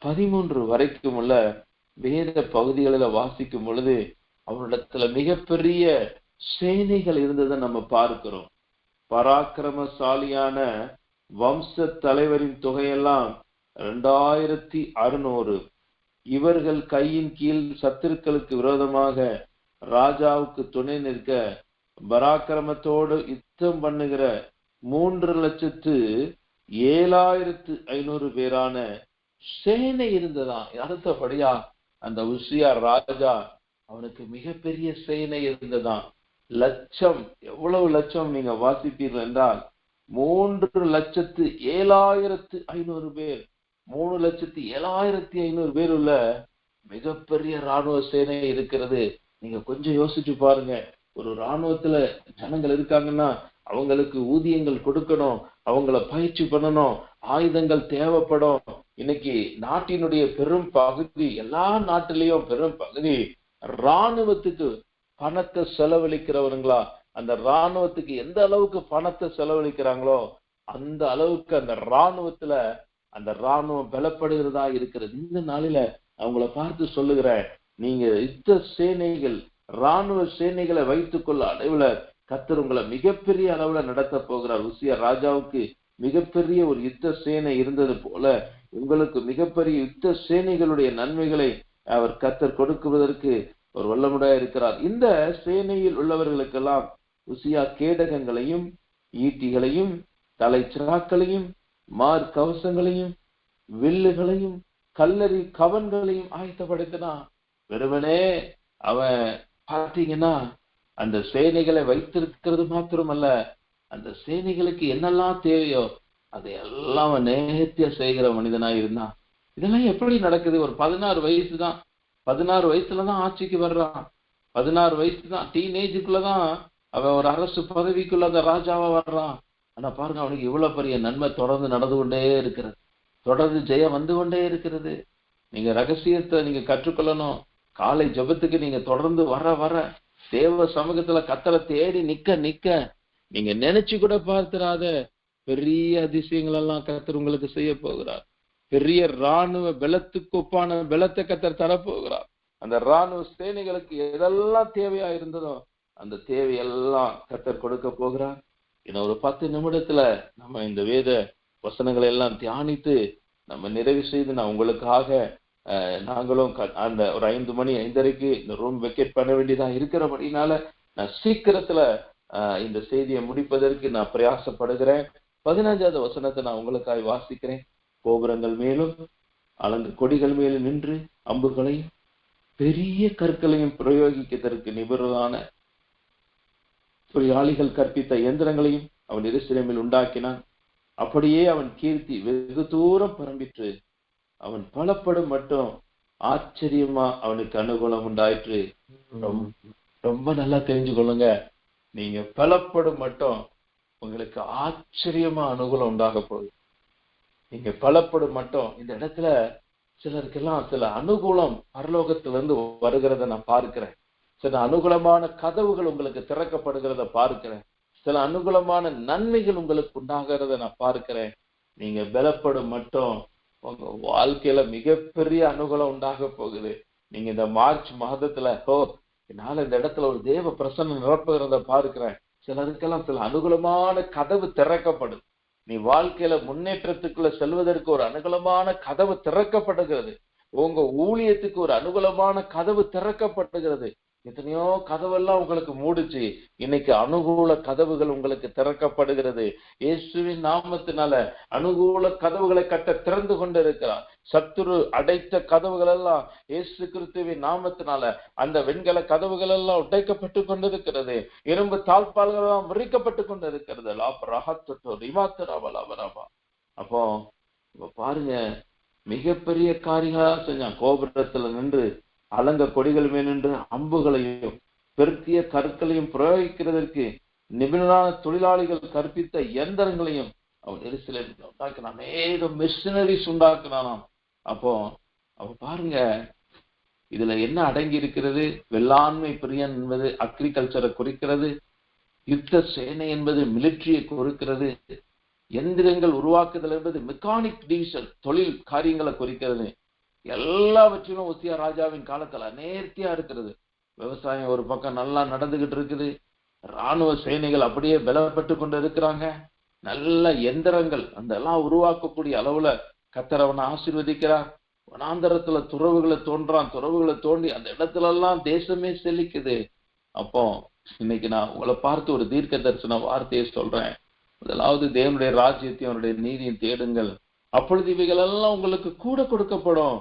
13 வரைக்கும் உள்ள வேத பகுதிகளில வாசிக்கும் பொழுது அவரிடத்துல மிகப்பெரிய சேனைகள் இருந்ததை நம்ம பார்க்கிறோம். பராக்கிரமசாலியான வம்ச தலைவரின் தொகையெல்லாம் 2600. இவர்கள் கையின் கீழ் சத்துருக்களுக்கு விரோதமாக ராஜாவுக்கு துணை நிற்க பராக்கிரமத்தோடு யுத்தம் பண்ணுகிற 3,75,500 பேரான சேனை இருந்ததான். அடுத்தபடியா அந்த உசியா ராஜா, அவனுக்கு மிகப்பெரிய சேனை இருந்ததான். லட்சம், எவ்வளவு லட்சம் நீங்க வாசிப்பீர்கள் என்றால் 3,07,500 பேர். 3,07,500 பேர் உள்ள மிகப்பெரிய ராணுவ சேனை இருக்கிறது. நீங்க கொஞ்சம் யோசிச்சு பாருங்க. ஒரு ராணுவத்துல ஜனங்கள் இருக்காங்கன்னா அவங்களுக்கு ஊதியங்கள் கொடுக்கணும், அவங்கள பயிற்சி பண்ணணும், ஆயுதங்கள் தேவைப்படும். இன்னைக்கு நாட்டினுடைய பெரும் பகுதி, எல்லா நாட்டிலையும் பெரும் பகுதி ராணுவத்துக்கு பணத்தை செலவழிக்கிறவங்களா. அந்த ராணுவத்துக்கு எந்த அளவுக்கு பணத்தை செலவழிக்கிறாங்களோ அந்த அளவுக்கு அந்த ராணுவம் பலப்படுகிறதா இருக்கிறது. இந்த நாளில அவங்கள பார்த்து சொல்லுகிறேன், நீங்க யுத்த சேனைகள், ராணுவ சேனைகளை வைத்துக் கொள்ள அளவுல கர்த்தர் உங்களை மிகப்பெரிய அளவுல நடத்த போகிறார். உசியா ராஜாவுக்கு மிகப்பெரிய ஒரு யுத்த சேனை இருந்தது போல உங்களுக்கு மிகப்பெரிய யுத்த சேனைகளுடைய நன்மைகளை அவர் கர்த்தர் கொடுக்குவதற்கு ஒரு வல்லமுடையா இருக்கிறார். இந்த சேனையில் உள்ளவர்களுக்கெல்லாம் உசியா கேடகங்களையும் ஈட்டிகளையும் தலைச்சிராக்களையும் மார் கவசங்களையும் வில்லுகளையும் கல்லறி கவன்களையும் ஆயத்தப்படுத்தினான். வெறுமனே அவன் பார்த்தீங்கன்னா அந்த சேனைகளை வைத்திருக்கிறது மாத்திரமல்ல, அந்த சேனைகளுக்கு என்னெல்லாம் தேவையோ அதையெல்லாம் அவன் நேர்த்தியா செய்கிற மனிதனாய் இருந்தான். இதெல்லாம் எப்படி நடக்குது? ஒரு 16 வயசு தான், 16 வயசுலதான் ஆட்சிக்கு வர்றான். 16 வயசு தான், டீனேஜுக்குள்ளதான் அவன் ஒரு அரசு பதவிக்குள்ள அந்த ராஜாவா வர்றான். ஆனா பாருங்க, அவனுக்கு இவ்வளவு பெரிய நன்மை தொடர்ந்து நடந்து கொண்டே இருக்கிறது, தொடர்ந்து ஜெயம் வந்து கொண்டே இருக்கிறது. நீங்க ரகசியத்தை நீங்க கற்றுக்கொள்ளணும். காலை ஜெபத்துக்கு நீங்க தொடர்ந்து வர தேவ சமூகத்துல கர்த்தரை தேடி நிக்க நீங்க நினைச்சு கூட பார்த்திராத பெரிய அதிசயங்கள் எல்லாம் கர்த்தர் உங்களுக்கு செய்ய போகிறார். பெரிய ராணுவ பலத்துக்கு ஒப்பான பலத்தை கர்த்தர் தரப்போகிறார். அந்த ராணுவ சேனைகளுக்கு எதெல்லாம் தேவையா இருந்ததோ அந்த தேவையெல்லாம் கர்த்தர் கொடுக்க போகிறார். இன்னும் ஒரு 10 நிமிடத்துல நம்ம இந்த வேத வசனங்களை எல்லாம் தியானித்து நம்ம நிறைவு செய்து நான் உங்களுக்காக நாங்களும் அந்த ஒரு 5 மணி 5:30 இந்த ரூம் வெக்கேட் பண்ண வேண்டியதா இருக்கிறபடினால நான் சீக்கிரத்துல இந்த செய்தியை முடிப்பதற்கு நான் பிரயாசப்படுகிறேன். 15வது வசனத்தை நான் உங்களுக்காக வாசிக்கிறேன். கோபுரங்கள் மேலும் கொடிகள் மேலும் நின்று அம்புகளையும் பெரிய கற்களையும் பிரயோகிக்கிறதற்கு நிபுணரான தொழிலாளிகள் கற்பித்த இயந்திரங்களையும் அவன் எருசலேமில் உண்டாக்கினான். அப்படியே அவன் கீர்த்தி வெகு தூரம் பரம்பிற்று. அவன் பலப்படும் மட்டும் ஆச்சரியமா அவனுக்கு அனுகூலம் உண்டாயிற்று. ரொம்ப நல்லா தெரிஞ்சுக்கொள்ளுங்க, நீங்க பலப்படும் மட்டும் உங்களுக்கு ஆச்சரியமா அனுகூலம் உண்டாக போகுது. நீங்க பலப்படும் மட்டும் இந்த இடத்துல சிலருக்கெல்லாம் சில அனுகூலம் பரலோகத்திலிருந்து வருகிறத நான் பார்க்கிறேன். சில அனுகூலமான கதவுகள் உங்களுக்கு திறக்கப்படுகிறத பார்க்கிறேன். சில அனுகூலமான நன்மைகள் உங்களுக்கு உண்டாகிறத நான் பார்க்கிறேன். நீங்க பலப்படும் மட்டும் உங்க வாழ்க்கையில மிகப்பெரிய அனுகூலம் உண்டாக போகுது. நீங்க இந்த மார்ச் மாதத்துல என்னால இந்த இடத்துல ஒரு தேவ பிரசன்னம் நிரப்புகிறத பார்க்கிறேன். சிலருக்கெல்லாம் சில அனுகூலமான கதவு திறக்கப்படுது. நீ வாழ்க்கையில முன்னேற்றத்துக்குள்ள செல்வதற்கு ஒரு அனுகூலமான கதவு திறக்கப்படுகிறது. உங்க ஊழியத்துக்கு ஒரு அனுகூலமான கதவு திறக்கப்படுகிறது. எத்தனையோ கதவெல்லாம் உங்களுக்கு மூடுச்சு, இன்னைக்கு அனுகூல கதவுகள் உங்களுக்கு திறக்கப்படுகிறது. இயேசுவின் நாமத்தினால அனுகூல கதவுகளை கட்ட திறந்து கொண்டு இருக்கிறார். சத்துரு அடைத்த கதவுகள் எல்லாம் இயேசு கிறிஸ்துவின் நாமத்தினால அந்த வெண்கல கதவுகள் எல்லாம் உடைக்கப்பட்டு கொண்டிருக்கிறது. இரும்பு தாழ்பால்கள் எல்லாம் விரிக்கப்பட்டு கொண்டிருக்கிறது. அப்போ பாருங்க, மிகப்பெரிய காரியங்களா செஞ்சான். கோபுரத்துல நின்று அலங்க கொடிகள் மேல் நின்று அம்புகளையும் பெருக்கிய கற்களையும் பிரயோகிக்கிறதற்கு நிபுணரான தொழிலாளிகள் கற்பித்த இயந்திரங்களையும் அவன் எருசலேமில் உண்டாக்கினான். அநேக மிஷினரிஸ் உண்டாக்கினானாம். அப்போ பாருங்க, இதுல என்ன அடங்கி இருக்கிறது? வெள்ளாண்மை பிரியன் என்பது அக்ரிகல்ச்சரை குறிக்கிறது. யுத்த சேனை என்பது மிலிட்டரியை குறிக்கிறது. எந்திரங்கள் உருவாக்குதல் என்பது மெக்கானிக் டிவிஷன் தொழில் காரியங்களை குறிக்கிறது. எல்லாவற்றிலும் உசியா ராஜாவின் காலத்துல நேர்த்தியா இருக்கிறது. விவசாயம் ஒரு பக்கம் நல்லா நடந்துகிட்டு இருக்குது. ராணுவ சேனைகள் அப்படியே பலப்பட்டு கொண்டு இருக்கிறாங்க. நல்ல எந்திரங்கள் அந்த எல்லாம் உருவாக்கக்கூடிய அளவுல கர்த்தர் அவனை ஆசீர்வதிக்கிறார். வனாந்தரத்துல துறவுகளை தோண்டி அந்த இடத்துல எல்லாம் தேசமே செழிக்குது. அப்போ இன்னைக்கு நான் உங்களை பார்த்து ஒரு தீர்க்க தரிசன வார்த்தையை சொல்றேன். முதலாவது தேவனுடைய ராஜ்யத்தையும் அவருடைய நீதியும் தேடுங்கள், அப்பொழுது இவைகள் எல்லாம் உங்களுக்கு கூட கொடுக்கப்படும்.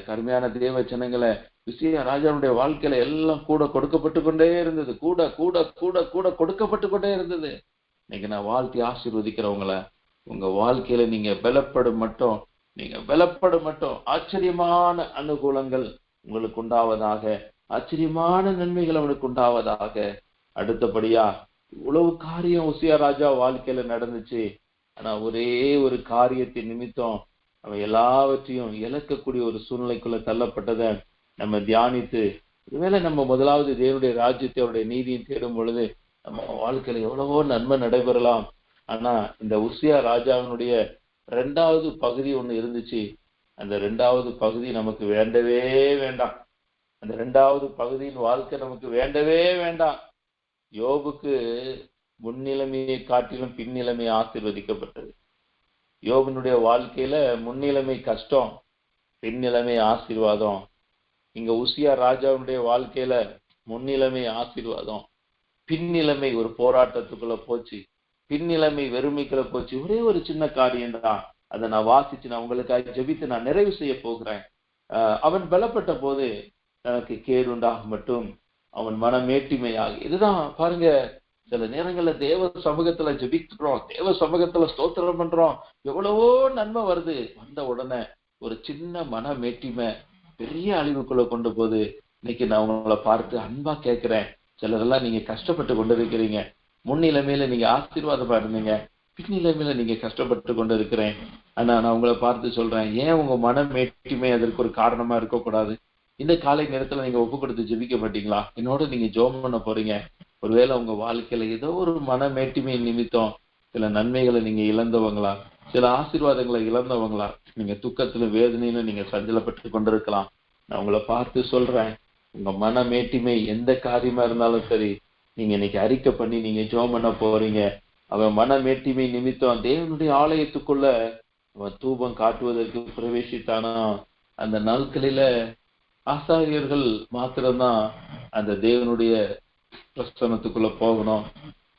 கருமையான தேவ ஜனங்களை, உசியா ராஜாவுடைய வாழ்க்கையில எல்லாம் கூட கொடுக்கப்பட்டு கொண்டே இருந்தது. கூட கூட கூட கூட கொடுக்கப்பட்டு கொண்டே இருந்தது. இன்னைக்கு நான் வாழ்த்தி ஆசீர்வதிக்கிறவங்கள, உங்க வாழ்க்கையில நீங்க பலப்படும் மட்டும் ஆச்சரியமான அனுகூலங்கள் உங்களுக்கு உண்டாவதாக, ஆச்சரியமான நன்மைகள் அவனுக்கு உண்டாவதாக. அடுத்தபடியா இவ்வளவு காரியம் உசியா ராஜா வாழ்க்கையில நடந்துச்சு. ஆனா ஒரே ஒரு காரியத்தின் நிமித்தம் அவன் எல்லாவற்றையும் இழக்கக்கூடிய ஒரு சூழ்நிலைக்குள்ள தள்ளப்பட்டதை நம்ம தியானித்து, ஒருவேளை நம்ம முதலாவது தேவனுடைய ராஜ்யத்தை அவருடைய நீதியை தேடும் பொழுது நம்ம வாழ்க்கையில எவ்வளவோ நன்மை நடைபெறலாம். ஆனா இந்த உசியா ராஜாவினுடைய 2வது பகுதி ஒண்ணு இருந்துச்சு. அந்த 2வது பகுதி நமக்கு வேண்டவே வேண்டாம். அந்த 2வது பகுதியின் வாழ்க்கை நமக்கு வேண்டவே வேண்டாம். யோபுக்கு முன்னிலைமையை காட்டிலும் பின்னிலைமை ஆசீர்வதிக்கப்பட்டது. யோபனுடைய வாழ்க்கையில முன்னிலைமை கஷ்டம், பின்னிலைமை ஆசீர்வாதம். இங்க உசியா ராஜாவுடைய வாழ்க்கையில முன்னிலைமை ஆசீர்வாதம், பின்னிலைமை ஒரு போராட்டத்துக்குள்ள போச்சு, பின்னிலைமை வெறுமைக்குள்ள போச்சு. ஒரே ஒரு சின்ன காரியம் தான், அதை நான் வாசிச்சு நான் உங்களுக்காக ஜெபித்து நான் நிறைவு செய்ய போகிறேன். அவன் பலப்பட்ட போது தனக்கு கேடுண்டாக மட்டும் அவன் மனமேட்டிமையாக. இதுதான் பாருங்க, சில நேரங்கள்ல தேவ சமூகத்துல ஜெபிக்கிறோம், தேவ சமூகத்துல ஸ்தோத்திரம் பண்றோம், எவ்வளவோ நன்மை வருது. வந்த உடனே ஒரு சின்ன மனமேட்டிமை பெரிய அழிவுக்குள்ள கொண்டு போகுது. இன்னைக்கு நான் உங்களை பார்த்து அன்பா கேட்கிறேன், சிலரெல்லாம் நீங்க கஷ்டப்பட்டு கொண்டு இருக்கிறீங்க. முன்னிலைமையில நீங்க ஆசீர்வாதமா இருந்தீங்க, பின்னிலைமையில நீங்க கஷ்டப்பட்டு கொண்டு இருக்கிறேன். ஆனா நான் உங்களை பார்த்து சொல்றேன், ஏன் உங்க மனமேட்டிமை அதற்கு ஒரு காரணமா இருக்கக்கூடாது? இந்த காலை நேரத்துல நீங்க ஒப்பு கொடுத்து ஜெபிக்க மாட்டீங்களா? என்னோட நீங்க ஜெபம் பண்ண போறீங்க. ஒருவேளை உங்க வாழ்க்கையில ஏதோ ஒரு மனமேட்டிமை நிமித்தம் சில நன்மைகளை நீங்க இழந்தவங்களா, சில ஆசீர்வாதங்களை இழந்தவங்களா, நீங்க துக்கத்திலும் வேதனையிலும் நீங்க சஞ்சலப்பட்டு கொண்டிருக்கலாம். நான் உங்களை பார்த்து சொல்றேன், உங்க மனமேட்டிமை எந்த காரியமா இருந்தாலும் சரி, நீங்க இன்னைக்கு அறிக்கை பண்ணி நீங்க ஜெபம் பண்ண போறீங்க. அவன் மனமேட்டிமை நிமித்தம் தேவனுடைய ஆலயத்துக்குள்ள அவன் தூபம் காட்டுவதற்கு பிரவேசித்தானா, அந்த நாட்களில ஆசாரியர்கள் மாத்திரம்தான் அந்த தேவனுடைய பிரஸ்தானத்துக்குள்ள போகணும்,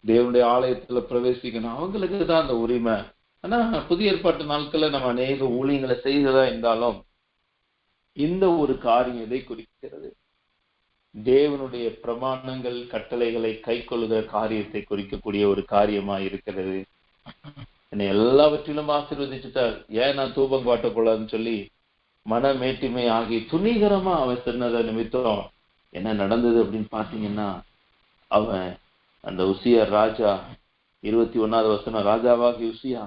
தேவனுடைய ஆலயத்துல பிரவேசிக்கணும். அவங்களுக்கு தான் அந்த உரிமை. ஆனா புதிய ஏற்பாட்டு நாட்கள்ல நம்ம அநேக ஊழியங்களை செய்கிறதா இருந்தாலும் இந்த ஒரு காரியம் எதை குறிக்கிறது? தேவனுடைய பிரமாணங்கள் கட்டளைகளை கை கொள்ளுகிற காரியத்தை குறிக்கக்கூடிய ஒரு காரியமா இருக்கிறது. என்னை எல்லாவற்றிலும் ஆசீர்வதிச்சுட்டார், ஏன் நான் தூபம் காட்டக்கூடாதுன்னு சொல்லி மனமேட்டிமை ஆகி துணிகரமா அவன் சொன்னத நிமித்தம் என்ன நடந்தது அப்படின்னு பாத்தீங்கன்னா, அவன் அந்த உசியா ராஜா 21வது வசனம், ராஜாவாகி உசியா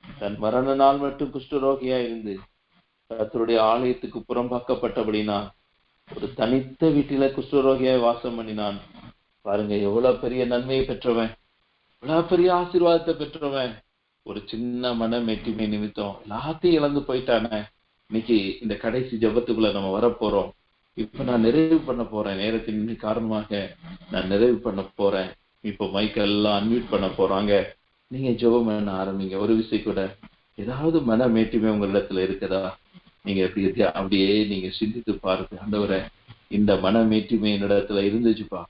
தன் மரண நாள் மட்டும் குஷ்டரோகியா இருந்து கர்த்தருடைய ஆலயத்துக்கு புறம்பாக்கப்பட்டபடினா ஒரு தனித்த வீட்டில குஷ்டரோகியாய் வாசம் பண்ணினான். பாருங்க, எவ்வளவு பெரிய நன்மையை பெற்றவன், எவ்வளவு பெரிய ஆசீர்வாதத்தை பெற்றவன். ஒரு சின்ன மனமேட்டிமை நிமித்தம் எல்லாத்தையும் இழந்து போயிட்டானே. இன்னைக்கு இந்த கடைசி ஜெபத்துக்குள்ள நம்ம வரப்போறோம். இப்ப நான் நிறைவு பண்ண போறேன், நேரத்தின் காரணமாக நான் நிறைவு பண்ண போறேன். இப்போ மைக்கெல்லாம் அன்மியூட் பண்ண போறாங்க. நீங்க ஜெபம் பண்ண ஆரம்பிங்க. ஒரு விஷயம் கூட ஏதாவது மனமேட்டிமை உங்க இடத்துல இருக்குதா? நீங்க அப்படியே நீங்க சிந்தித்து பாருங்க. ஆண்டவரே, இந்த மனமேட்டிமை என்னிடத்துல இருந்துச்சுப்பா,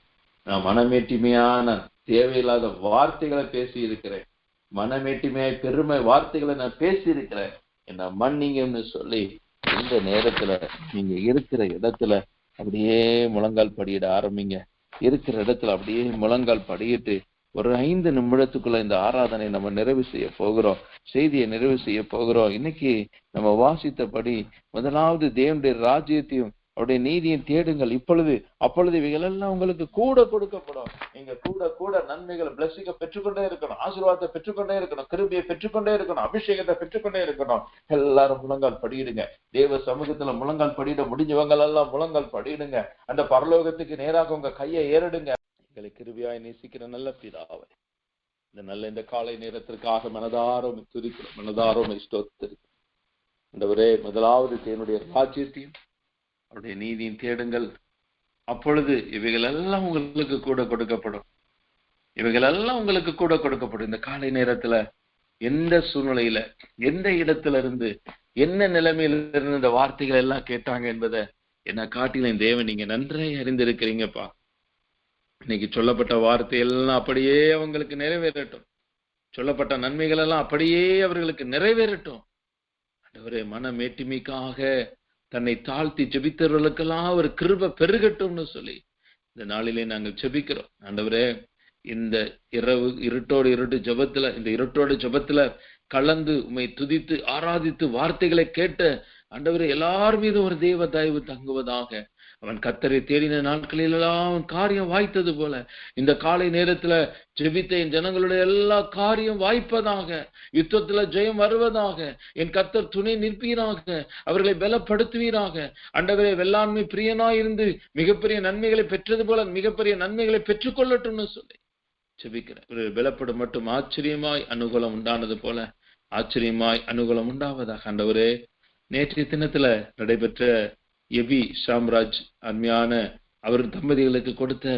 நான் மனமேட்டிமையான தேவையில்லாத வார்த்தைகளை பேசி இருக்கிறேன், மனமேட்டிமையாய் பெருமை வார்த்தைகளை நான் பேசி இருக்கிறேன், என்ன மன்னிங்கன்னு சொல்லி இந்த நேரத்துல நீங்க இருக்கிற இடத்துல அப்படியே முழங்கால் படியிட ஆரம்பிங்க. இருக்கிற இடத்துல அப்படியே முழங்கால் படியிட்டு ஒரு 5 நிமிடத்துக்குள்ள இந்த ஆராதனை நம்ம நிறைவு செய்ய போகிறோம், செய்தியை நிறைவு செய்ய போகிறோம். இன்னைக்கு நம்ம வாசித்தபடி முதலாவது தேவனுடைய ராஜ்யத்தையும் அவருடைய நீதியும் தேடுங்கள், அப்பொழுது இவைகள் எல்லாம் உங்களுக்கு கூட கொடுக்கப்படும். நீங்க கூட கூட நன்மைகள் பிளஸிங்க பெற்றுக்கொண்டே இருக்கணும், ஆசீர்வாதத்தை பெற்றுக்கொண்டே இருக்கணும், கிருபையை பெற்றுக்கொண்டே இருக்கணும், அபிஷேகத்தை பெற்றுக்கொண்டே இருக்கணும். எல்லாரும் முழங்கால் படியிடுங்க. தேவ சமூகத்துல முழங்கால் படியிட முடிஞ்சவங்க எல்லாம் முழங்கால் படியிடுங்க. அந்த பரலோகத்துக்கு நேராக உங்க கையை ஏறிடுங்க. எங்களை கிருபையாய் நேசிக்கிற நல்ல பிதாவே, இந்த காலை நேரத்திற்காக மனதாரோம் துதிக்கிறோம், மனதாரோம் ஸ்தோத்திரிக்கிறோம். ஆண்டவரே, முதலாவது தேவனுடைய ராஜ்யத்தையும் அவருடைய நீதியின் தேடுங்கள், அப்பொழுது இவைகள் எல்லாம் உங்களுக்கு கூட கொடுக்கப்படும். இவைகள் எல்லாம் உங்களுக்கு கூட கொடுக்கப்படும். இந்த காலை நேரத்துல எந்த சூழ்நிலையில, எந்த இடத்துல இருந்து, என்ன நிலைமையில இருந்து இந்த வார்த்தைகள் எல்லாம் கேட்டாங்க என்பதை என்ன காட்டிலும் தேவன் நீங்க நன்றாய் அறிந்திருக்கிறீங்கப்பா. இன்னைக்கு சொல்லப்பட்ட வார்த்தை எல்லாம் அப்படியே அவங்களுக்கு நிறைவேறட்டும். சொல்லப்பட்ட நன்மைகள் எல்லாம் அப்படியே அவர்களுக்கு நிறைவேறட்டும். ஆண்டவரே, மனமேட்டிமைக்காக தன்னை தாழ்த்தி ஜெபித்தவர்களுக்கெல்லாம் ஒரு கிருபை பெருகட்டும்னு சொல்லி இந்த நாளிலே நாங்கள் ஜெபிக்கிறோம். ஆண்டவரே, இந்த இருட்டோடு ஜெபத்துல, இந்த இருட்டோடு ஜெபத்துல கலந்து உம்மை துதித்து ஆராதித்து வார்த்தைகளை கேட்ட ஆண்டவரே, எல்லார் மீது ஒரு தேவ தயவு தங்குவதாக. அவன் கர்த்தரை தேடின நாட்களிலெல்லாம் அவன் காரியம் வாய்த்தது போல இந்த காலை நேரத்துல ஜெபித்த என் ஜனங்களுடைய எல்லா காரியம் வாய்ப்பதாக, யுத்தத்துல ஜெயம் வருவதாக. என் கர்த்தர் துணை நிற்பீராக, அவர்களை பலப்படுத்துவீராக. ஆண்டவரே, வெள்ளாண்மை பிரியனாய் இருந்து மிகப்பெரிய நன்மைகளை பெற்றது போல மிகப்பெரிய நன்மைகளை பெற்றுக்கொள்ளட்டும்னு சொல்லி ஜெபிக்கிறேன். ஒரு பலப்படும் மட்டும் ஆச்சரியமாய் அனுகூலம் உண்டானது போல ஆச்சரியமாய் அனுகூலம் உண்டாவதாக. ஆண்டவரே, நேற்றைய தினத்துல நடைபெற்ற எபி சாம்ராஜ் அருமையான அவர் தம்பதிகளுக்கு கொடுத்த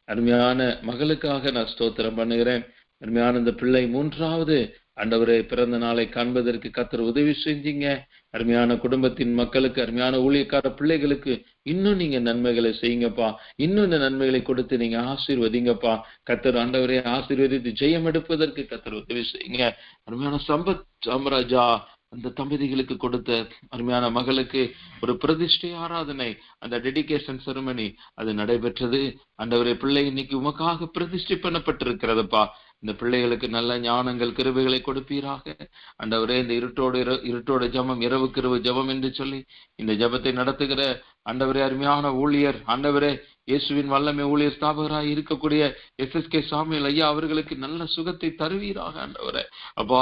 அருமையான மகளுக்காக நான் ஸ்தோத்திரம் பண்ணுகிறேன். அருமையான இந்த பிள்ளை 3வது ஆண்டவரே பிறந்த நாளை காண்பதற்கு கர்த்தர் உதவி செஞ்சீங்க. அருமையான குடும்பத்தின் மக்களுக்கு, அருமையான ஊழியக்கார பிள்ளைகளுக்கு இன்னும் நீங்க நன்மைகளை செய்யுங்கப்பா. இன்னும் இந்த நன்மைகளை கொடுத்து நீங்க ஆசீர்வதிங்கப்பா. கர்த்தர் ஆண்டவரே ஆசீர்வதித்து ஜெயம் எடுப்பதற்கு கர்த்தர் உதவி செய்யுங்க. அருமையான சம்பத் சாம்ராஜா அந்த தம்பதிகளுக்கு கொடுத்த அருமையான மகளுக்கு ஒரு பிரதிஷ்டை ஆராதனை, அந்த டெடிகேஷன் செரமனி அது நடைபெற்றது. ஆண்டவரே, பிள்ளை இன்னைக்கு உமக்காக பிரதிஷ்டை பண்ணப்பட்டிருக்கிறதுப்பா. இந்த பிள்ளைகளுக்கு நல்ல ஞானங்கள் கிருபைகளை கொடுப்பீராக. ஆண்டவரே, இந்த இருட்டோட ஜபம் இரவுக்கு இரவு ஜபம் என்று சொல்லி இந்த ஜபத்தை நடத்துகிற ஆண்டவரே அருமையான ஊழியர், ஆண்டவரே இயேசுவின் வல்லமை ஊழியர் ஸ்தாபகராய் இருக்கக்கூடிய SSK சாமுவேல் ஐயா அவர்களுக்கு நல்ல சுகத்தை தருவீராக. ஆண்டவரே அப்பா,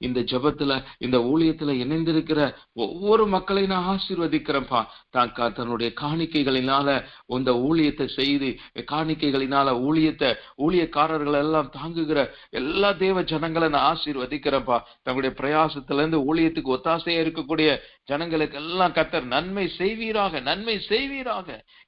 இந்த ஜபத்துல இந்த ஊழியத்துல இணைந்திருக்கிற ஒவ்வொரு மக்களை நான் ஆசீர்வதிக்கிறேன்ப்பா. தன்னுடைய காணிக்கைகளினால இந்த ஊழியத்தை செய்து, காணிக்கைகளினால ஊழியக்காரர்கள் எல்லாம் தாங்குகிற எல்லா தேவ ஜனங்களை நான் ஆசீர்வதிக்கிறேன்ப்பா. தங்களுடைய பிரயாசத்துல இருந்து ஊழியத்துக்கு ஒத்தாசையா இருக்கக்கூடிய ஜனங்களுக்கு எல்லாம் கர்த்தர் நன்மை செய்வீராக.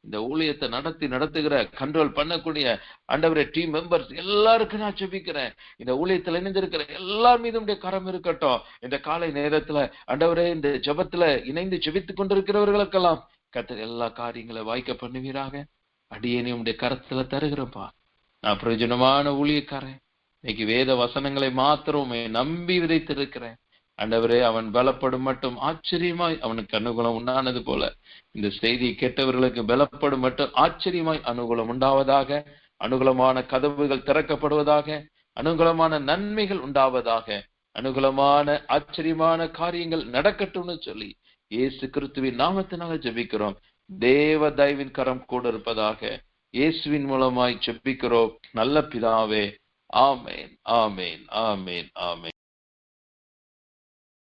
இந்த ஊழியத்தை நடத்துகிற கண்ட்ரோல் பண்ணக்கூடிய ஆண்டவரே டீம் மெம்பர்ஸ் எல்லாருக்கும் நான் ஜெபிக்கிறேன். இந்த ஊழியத்தில் இணைந்திருக்கிற எல்லார் மீதும் கரம் இருக்கட்டும். இந்த காலை நேரத்துல ஆண்டவரே இந்த ஜெபத்துல இணைந்து ஜெபித்துக் கொண்டிருக்கிறவர்களுக்கெல்லாம் கர்த்தர் எல்லா காரியங்களை வாய்க்க பண்ணுவீராக. அடியேனே உம்முடைய கரத்துல தருகிறப்பா. நான் பிரயோஜனமான ஊழியக்காரன். இன்னைக்கு வேத வசனங்களை மாத்திரமே நம்பி விதைத்திருக்கிறேன். ஆண்டவரே, அவன் பலப்படும் மட்டும் ஆச்சரியமாய் அவனுக்கு அனுகூலம் உண்டானது போல இந்த செய்தி கேட்டவர்களுக்கு பலப்படும் மட்டும் ஆச்சரியமாய் அனுகூலம் உண்டாவதாக. அனுகூலமான கதவுகள் திறக்கப்படுவதாக. அனுகூலமான நன்மைகள் உண்டாவதாக. அனுகூலமான ஆச்சரியமான காரியங்கள் நடக்கட்டும்னு சொல்லி இயேசு கிறிஸ்துவின் நாமத்தினால ஜெபிக்கிறோம். தேவ தயவின் கரம் கூட இருப்பதாக. இயேசுவின் மூலமாய் ஜெபிக்கிறோம் நல்ல பிதாவே. ஆமேன், ஆமேன், ஆமேன், ஆமேன்.